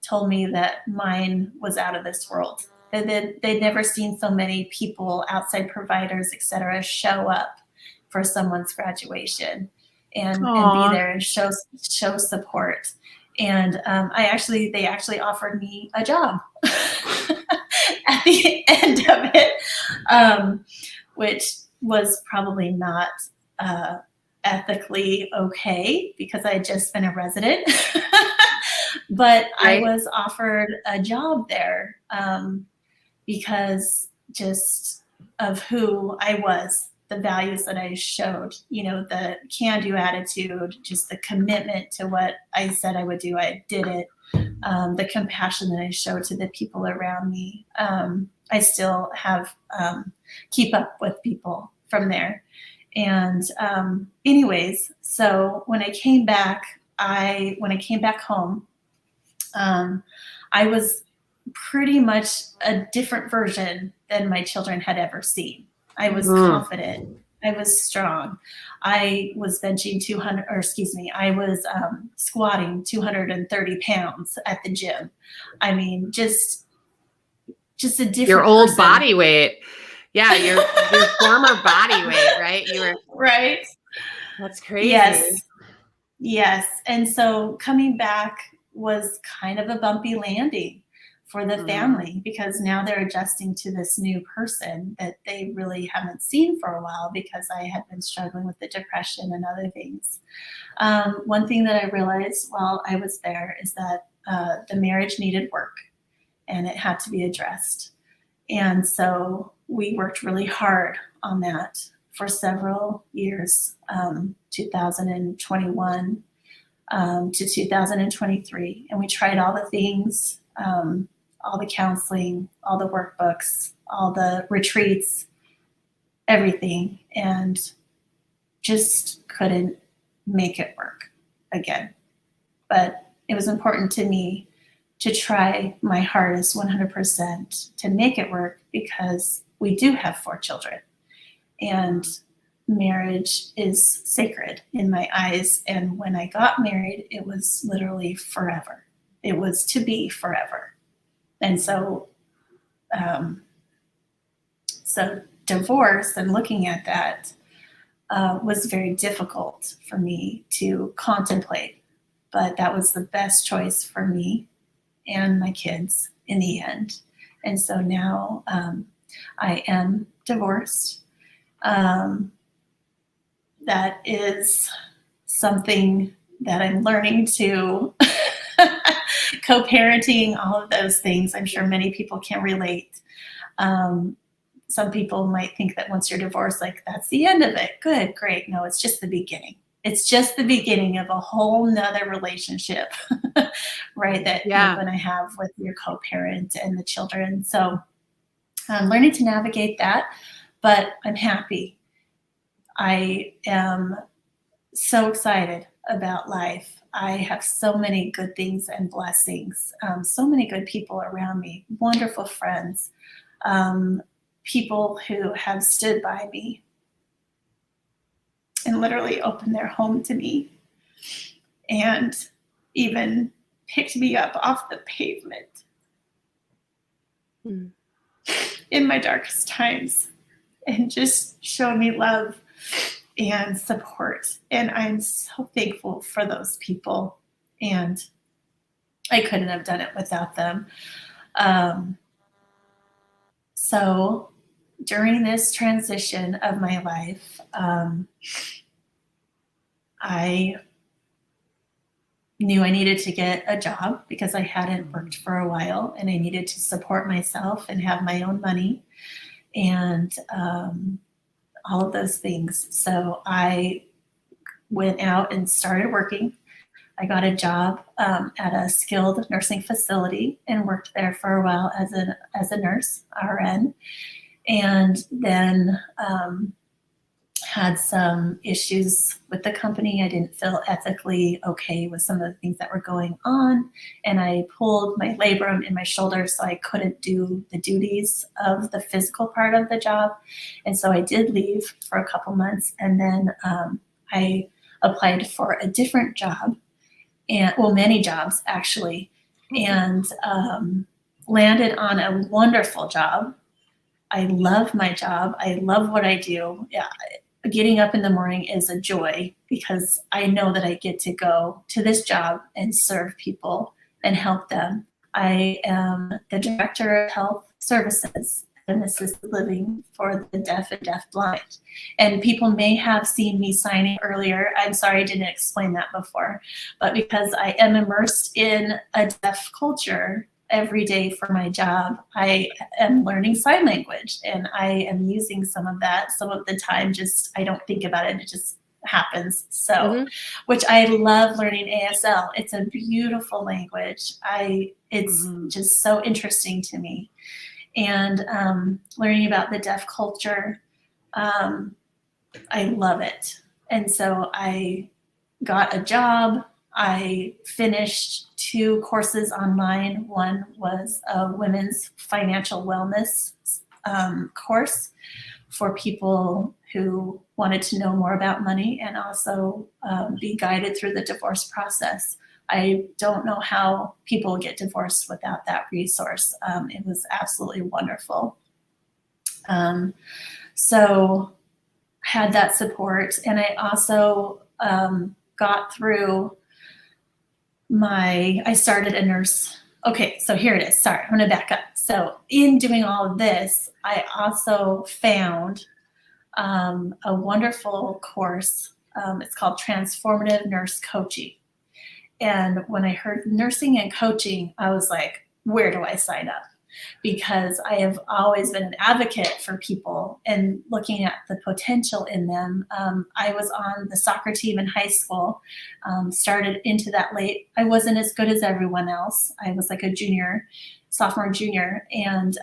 told me that mine was out of this world. They'd never seen so many people, outside providers, et cetera, show up for someone's graduation and be there and show support. And they actually offered me a job at the end of it, which was probably not ethically okay because I had just been a resident. But I was offered a job there because just of who I was, the values that I showed, the can-do attitude, just the commitment to what I said I would do. I did it. The compassion that I showed to the people around me. I still have keep up with people from there. And anyways, so when I came back home, I was pretty much a different version than my children had ever seen. I was confident. I was strong. I was benching I was squatting 230 pounds at the gym. I mean, just a different your old person. body weight. Yeah, your former body weight, right? You were right. That's crazy. Yes. And so coming back was kind of a bumpy landing for the family because now they're adjusting to this new person that they really haven't seen for a while because I had been struggling with the depression and other things. One thing that I realized while I was there is that the marriage needed work and it had to be addressed. And so we worked really hard on that for several years, 2021 to 2023. And we tried all the things, all the counseling, all the workbooks, all the retreats, everything, and just couldn't make it work again. But it was important to me to try my hardest 100% to make it work because we do have 4 children. And marriage is sacred in my eyes. And when I got married, it was literally forever. It was to be forever. And so, divorce and looking at that was very difficult for me to contemplate. But that was the best choice for me and my kids in the end. And so now I am divorced. That is something that I'm learning to co-parenting, all of those things. I'm sure many people can relate. Some people might think that once you're divorced, like that's the end of it. Good, great. No, it's just the beginning. It's just the beginning of a whole nother relationship, right? That you're going to have with your co-parent and the children. So I'm learning to navigate that, but I'm happy. I am so excited about life. I have so many good things and blessings, so many good people around me, wonderful friends, people who have stood by me and literally opened their home to me and even picked me up off the pavement in my darkest times and just showed me love and support. And I'm so thankful for those people. And I couldn't have done it without them. So during this transition of my life, I knew I needed to get a job because I hadn't worked for a while and I needed to support myself and have my own money and all of those things. So I went out and started working. I got a job at a skilled nursing facility and worked there for a while as a nurse, RN, and then had some issues with the company. I didn't feel ethically okay with some of the things that were going on, and I pulled my labrum in my shoulder, so I couldn't do the duties of the physical part of the job. And so I did leave for a couple months, and then I applied for a different job, many jobs actually, and landed on a wonderful job. I love my job. I love what I do. Yeah, getting up in the morning is a joy because I know that I get to go to this job and serve people and help them. I am the director of health services and assisted living for the deaf and deafblind. And people may have seen me signing earlier. I'm sorry I didn't explain that before, but because I am immersed in a deaf culture every day for my job, I am learning sign language, and I am using some of that. Some of the time, just I don't think about it; it just happens. So, which I love learning ASL. It's a beautiful language. It's just so interesting to me, and learning about the deaf culture, I love it. And so I got a job. I finished 2 courses online. One was a women's financial wellness course for people who wanted to know more about money and also be guided through the divorce process. I don't know how people get divorced without that resource. It was absolutely wonderful. So had that support, and I also got through I started a nurse. Okay, so here it is. Sorry, I'm gonna back up. So in doing all of this, I also found a wonderful course. It's called Transformative Nurse Coaching. And when I heard nursing and coaching, I was like, where do I sign up? Because I have always been an advocate for people and looking at the potential in them. I was on the soccer team in high school, started into that late. I wasn't as good as everyone else. I was like a sophomore, junior. And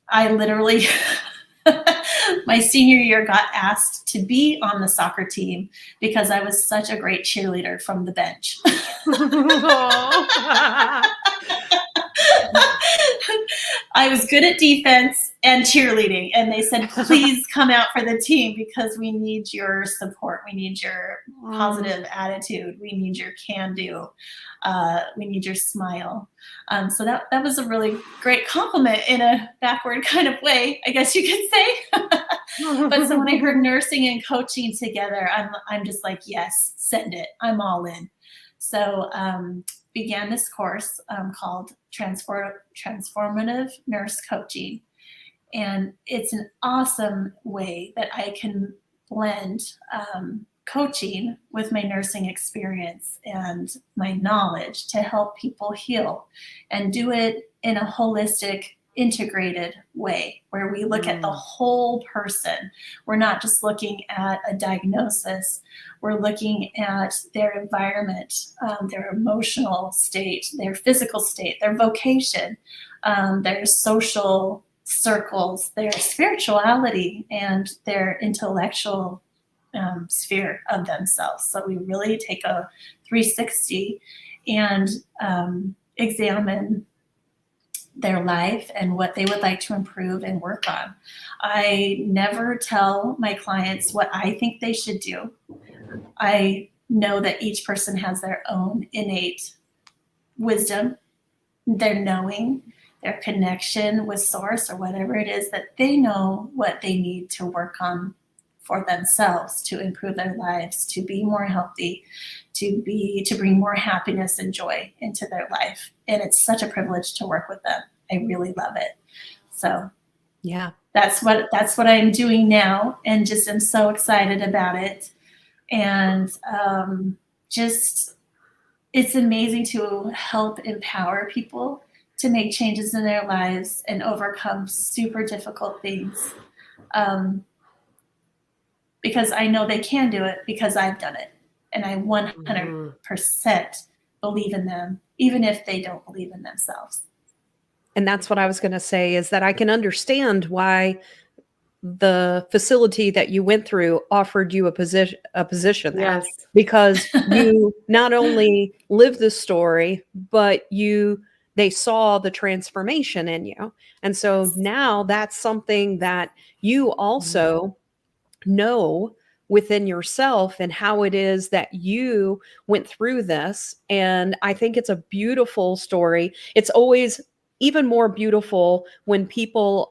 I literally, my senior year got asked to be on the soccer team because I was such a great cheerleader from the bench. I was good at defense and cheerleading, and they said, please come out for the team because we need your support. We need your positive attitude. We need your can-do. We need your smile. So that was a really great compliment in a backward kind of way, I guess you could say. But so when I heard nursing and coaching together, I'm just like, yes, send it. I'm all in. So began this course called Transformative Nurse Coaching. And it's an awesome way that I can blend coaching with my nursing experience and my knowledge to help people heal and do it in a holistic, integrated way where we look at the whole person. We're not just looking at a diagnosis. We're looking at their environment, their emotional state, their physical state, their vocation, their social circles, their spirituality, and their intellectual sphere of themselves. So we really take a 360 and examine their life and what they would like to improve and work on. I never tell my clients what I think they should do. I know that each person has their own innate wisdom, their knowing, their connection with source or whatever it is that they know what they need to work on for themselves to improve their lives, to be more healthy, to bring more happiness and joy into their life. And it's such a privilege to work with them. I really love it. So yeah, that's what I'm doing now, and just am so excited about it. And just it's amazing to help empower people to make changes in their lives and overcome super difficult things. Because I know they can do it because I've done it. And I 100% believe in them, even if they don't believe in themselves. And that's what I was going to say, is that I can understand why the facility that you went through offered you a position there. Yes. Because you not only lived the story, but they saw the transformation in you. And so now that's something that you also know within yourself and how it is that you went through this. And I think it's a beautiful story. It's always even more beautiful when people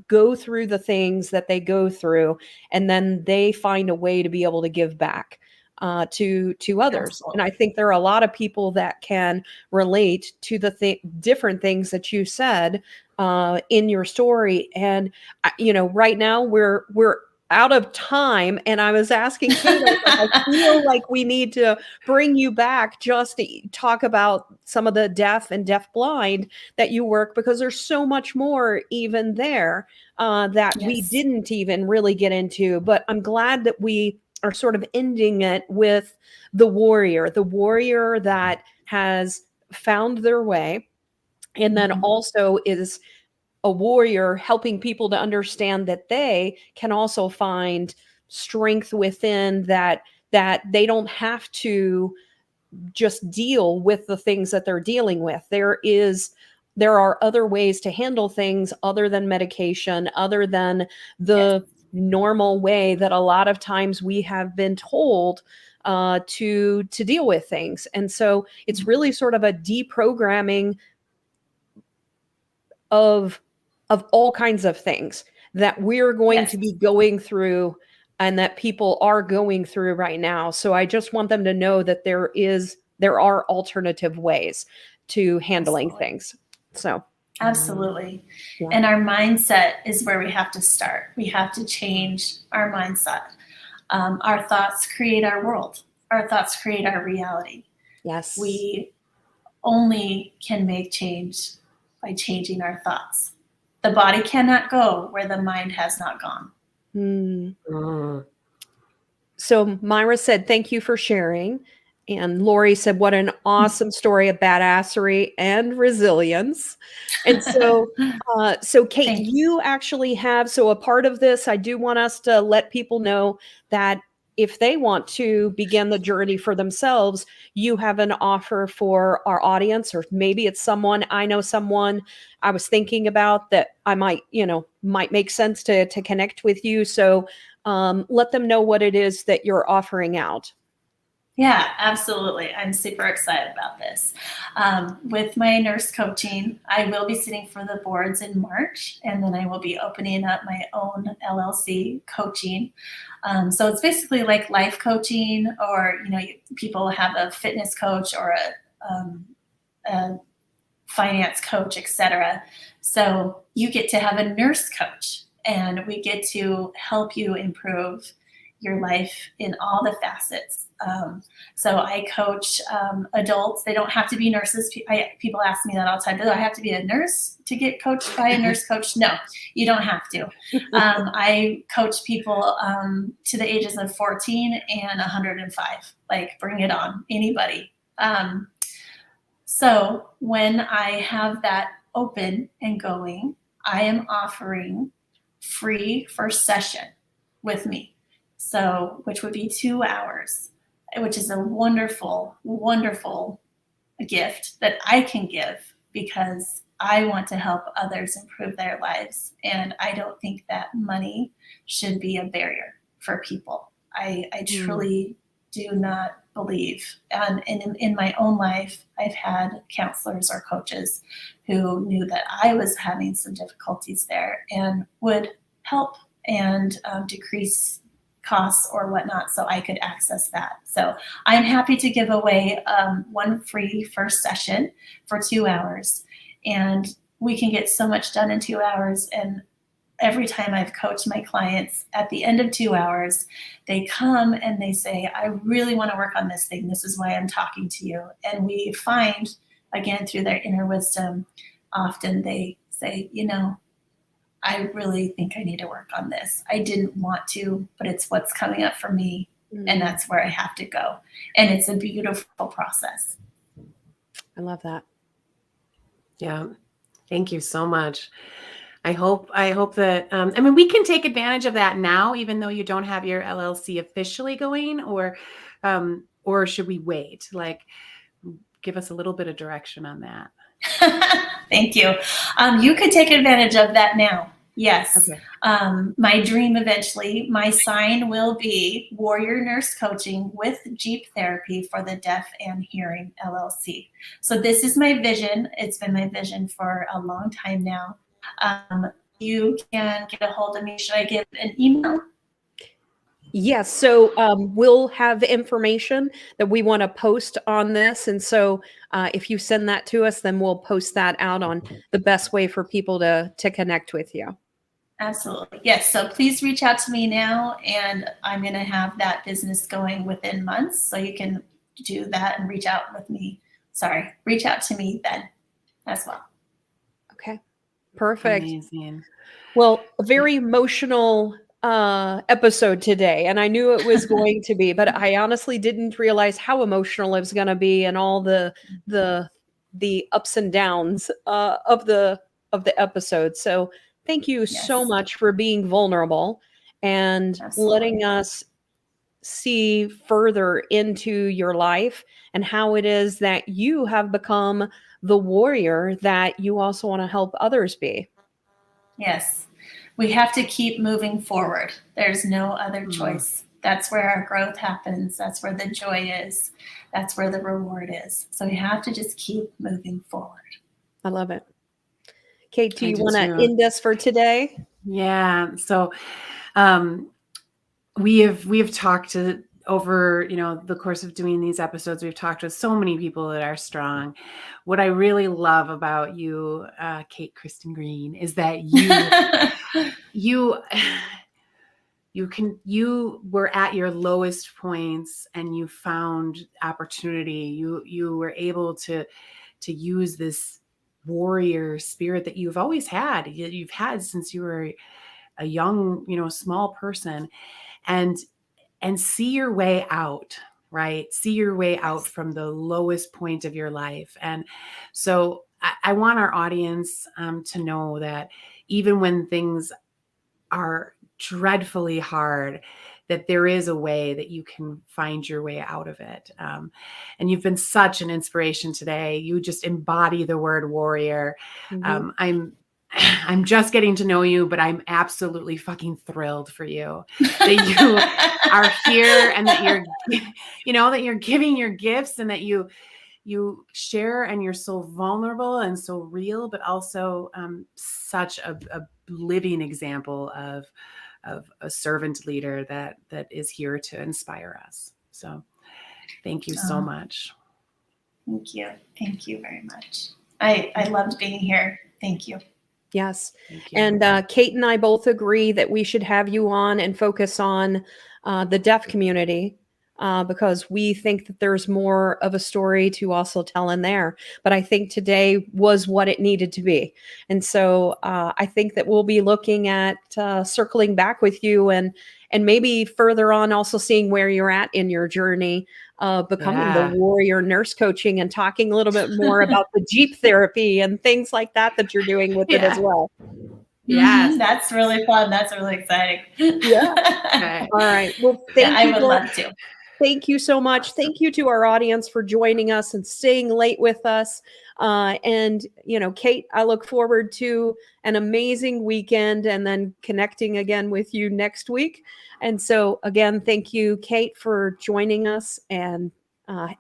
go through the things that they go through, and then they find a way to be able to give back to others. And I think there are a lot of people that can relate to the different things that you said in your story. And right now we're out of time, and I was asking Cate, I feel like we need to bring you back just to talk about some of the deaf and deafblind that you work, because there's so much more even there that we didn't even really get into. But I'm glad that we are sort of ending it with the warrior that has found their way, and then also is a warrior helping people to understand that they can also find strength within, that they don't have to just deal with the things that they're dealing with. There are other ways to handle things other than medication, other than the normal way that a lot of times we have been told to deal with things. And so it's really sort of a deprogramming of all kinds of things that we're going to be going through, and that people are going through right now. So I just want them to know that there are alternative ways to handling things. So absolutely. And our mindset is where we have to start. We have to change our mindset. Our thoughts create our world. Our thoughts create our reality. Yes. We only can make change by changing our thoughts. The body cannot go where the mind has not gone. So Myra said, thank you for sharing. And Lori said, what an awesome story of badassery and resilience. And so, Cate, you actually have, so a part of this, I do want us to let people know that if they want to begin the journey for themselves, you have an offer for our audience, or maybe it's someone, I know someone I was thinking about that I might make sense to connect with you. So let them know what it is that you're offering out. Yeah, absolutely. I'm super excited about this. With my nurse coaching, I will be sitting for the boards in March, and then I will be opening up my own LLC coaching. So it's basically like life coaching, or, people have a fitness coach or a finance coach, etc. So you get to have a nurse coach, and we get to help you improve your life in all the facets. So I coach adults. They don't have to be nurses. People ask me that all the time. Do I have to be a nurse to get coached by a nurse coach? No, you don't have to. I coach people to the ages of 14 and 105. Like, bring it on, anybody. So when I have that open and going, I am offering free first session with me. So, which would be 2 hours, which is a wonderful, wonderful gift that I can give, because I want to help others improve their lives. And I don't think that money should be a barrier for people. I truly do not believe. And in my own life, I've had counselors or coaches who knew that I was having some difficulties there and would help and decrease costs or whatnot, so I could access that. So I'm happy to give away one free first session for 2 hours, and we can get so much done in 2 hours. And every time I've coached my clients, at the end of 2 hours, they come and they say, I really want to work on this thing. This is why I'm talking to you. And we find, again, through their inner wisdom, often they say, I really think I need to work on this. I didn't want to, but it's what's coming up for me, and that's where I have to go. And it's a beautiful process. I love that. Yeah. Thank you so much. I hope that, we can take advantage of that now, even though you don't have your LLC officially going, or should we wait? Like, give us a little bit of direction on that. Thank you. You could take advantage of that now. Yes. Okay. My dream eventually, my sign will be Warrior Nurse Coaching with Jeep Therapy for the Deaf and Hearing LLC. So this is my vision. It's been my vision for a long time now. You can get a hold of me. Should I give an email? Yes. So we'll have information that we want to post on this. And so if you send that to us, then we'll post that out on the best way for people to connect with you. Absolutely. Yes. So please reach out to me now, and I'm going to have that business going within months. So you can do that and reach out with me. Sorry, reach out to me then as well. Okay. Perfect. Amazing. Well, a very emotional episode today, and I knew it was going to be, but I honestly didn't realize how emotional it was going to be, and all the ups and downs of the episode. So thank you so Yes. much for being vulnerable and Absolutely. letting us see further into your life and how it is that you have become the warrior that you also want to help others be. Yes. We have to keep moving forward. There's no other choice. That's where our growth happens. That's where the joy is. That's where the reward is. So we have to just keep moving forward. I love it. Cate, do I you do want to too. end us for today? Yeah. So we have talked over, the course of doing these episodes, we've talked with so many people that are strong. What I really love about you, Cate Kristen Green, is that you were at your lowest points and you found opportunity. You were able to use this warrior spirit that you've always had. You've had since you were a young, small person, and see your way out, right? See your way out from the lowest point of your life. And so I want our audience to know that even when things are dreadfully hard, that there is a way that you can find your way out of it. And you've been such an inspiration today. You just embody the word warrior. Mm-hmm. I'm just getting to know you, but I'm absolutely fucking thrilled for you that you are here and that you're giving your gifts and that you share and you're so vulnerable and so real, but also such a living example of a servant leader that is here to inspire us. So thank you so much. Thank you. Thank you very much. I loved being here. Thank you. Yes. Thank you. And Cate and I both agree that we should have you on and focus on the deaf community because we think that there's more of a story to also tell in there. But I think today was what it needed to be. And so I think that we'll be looking at circling back with you and maybe further on also seeing where you're at in your journey becoming the warrior nurse coaching and talking a little bit more about the Jeep therapy and things like that you're doing with it as well. Yes. That's really fun. That's really exciting. Yeah. Okay. All right. Well, thank you. I would love to. Thank you so much. Thank you to our audience for joining us and staying late with us. And, Cate, I look forward to an amazing weekend and then connecting again with you next week. And so, again, thank you, Cate, for joining us. And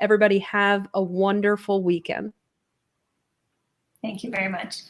everybody have a wonderful weekend. Thank you very much.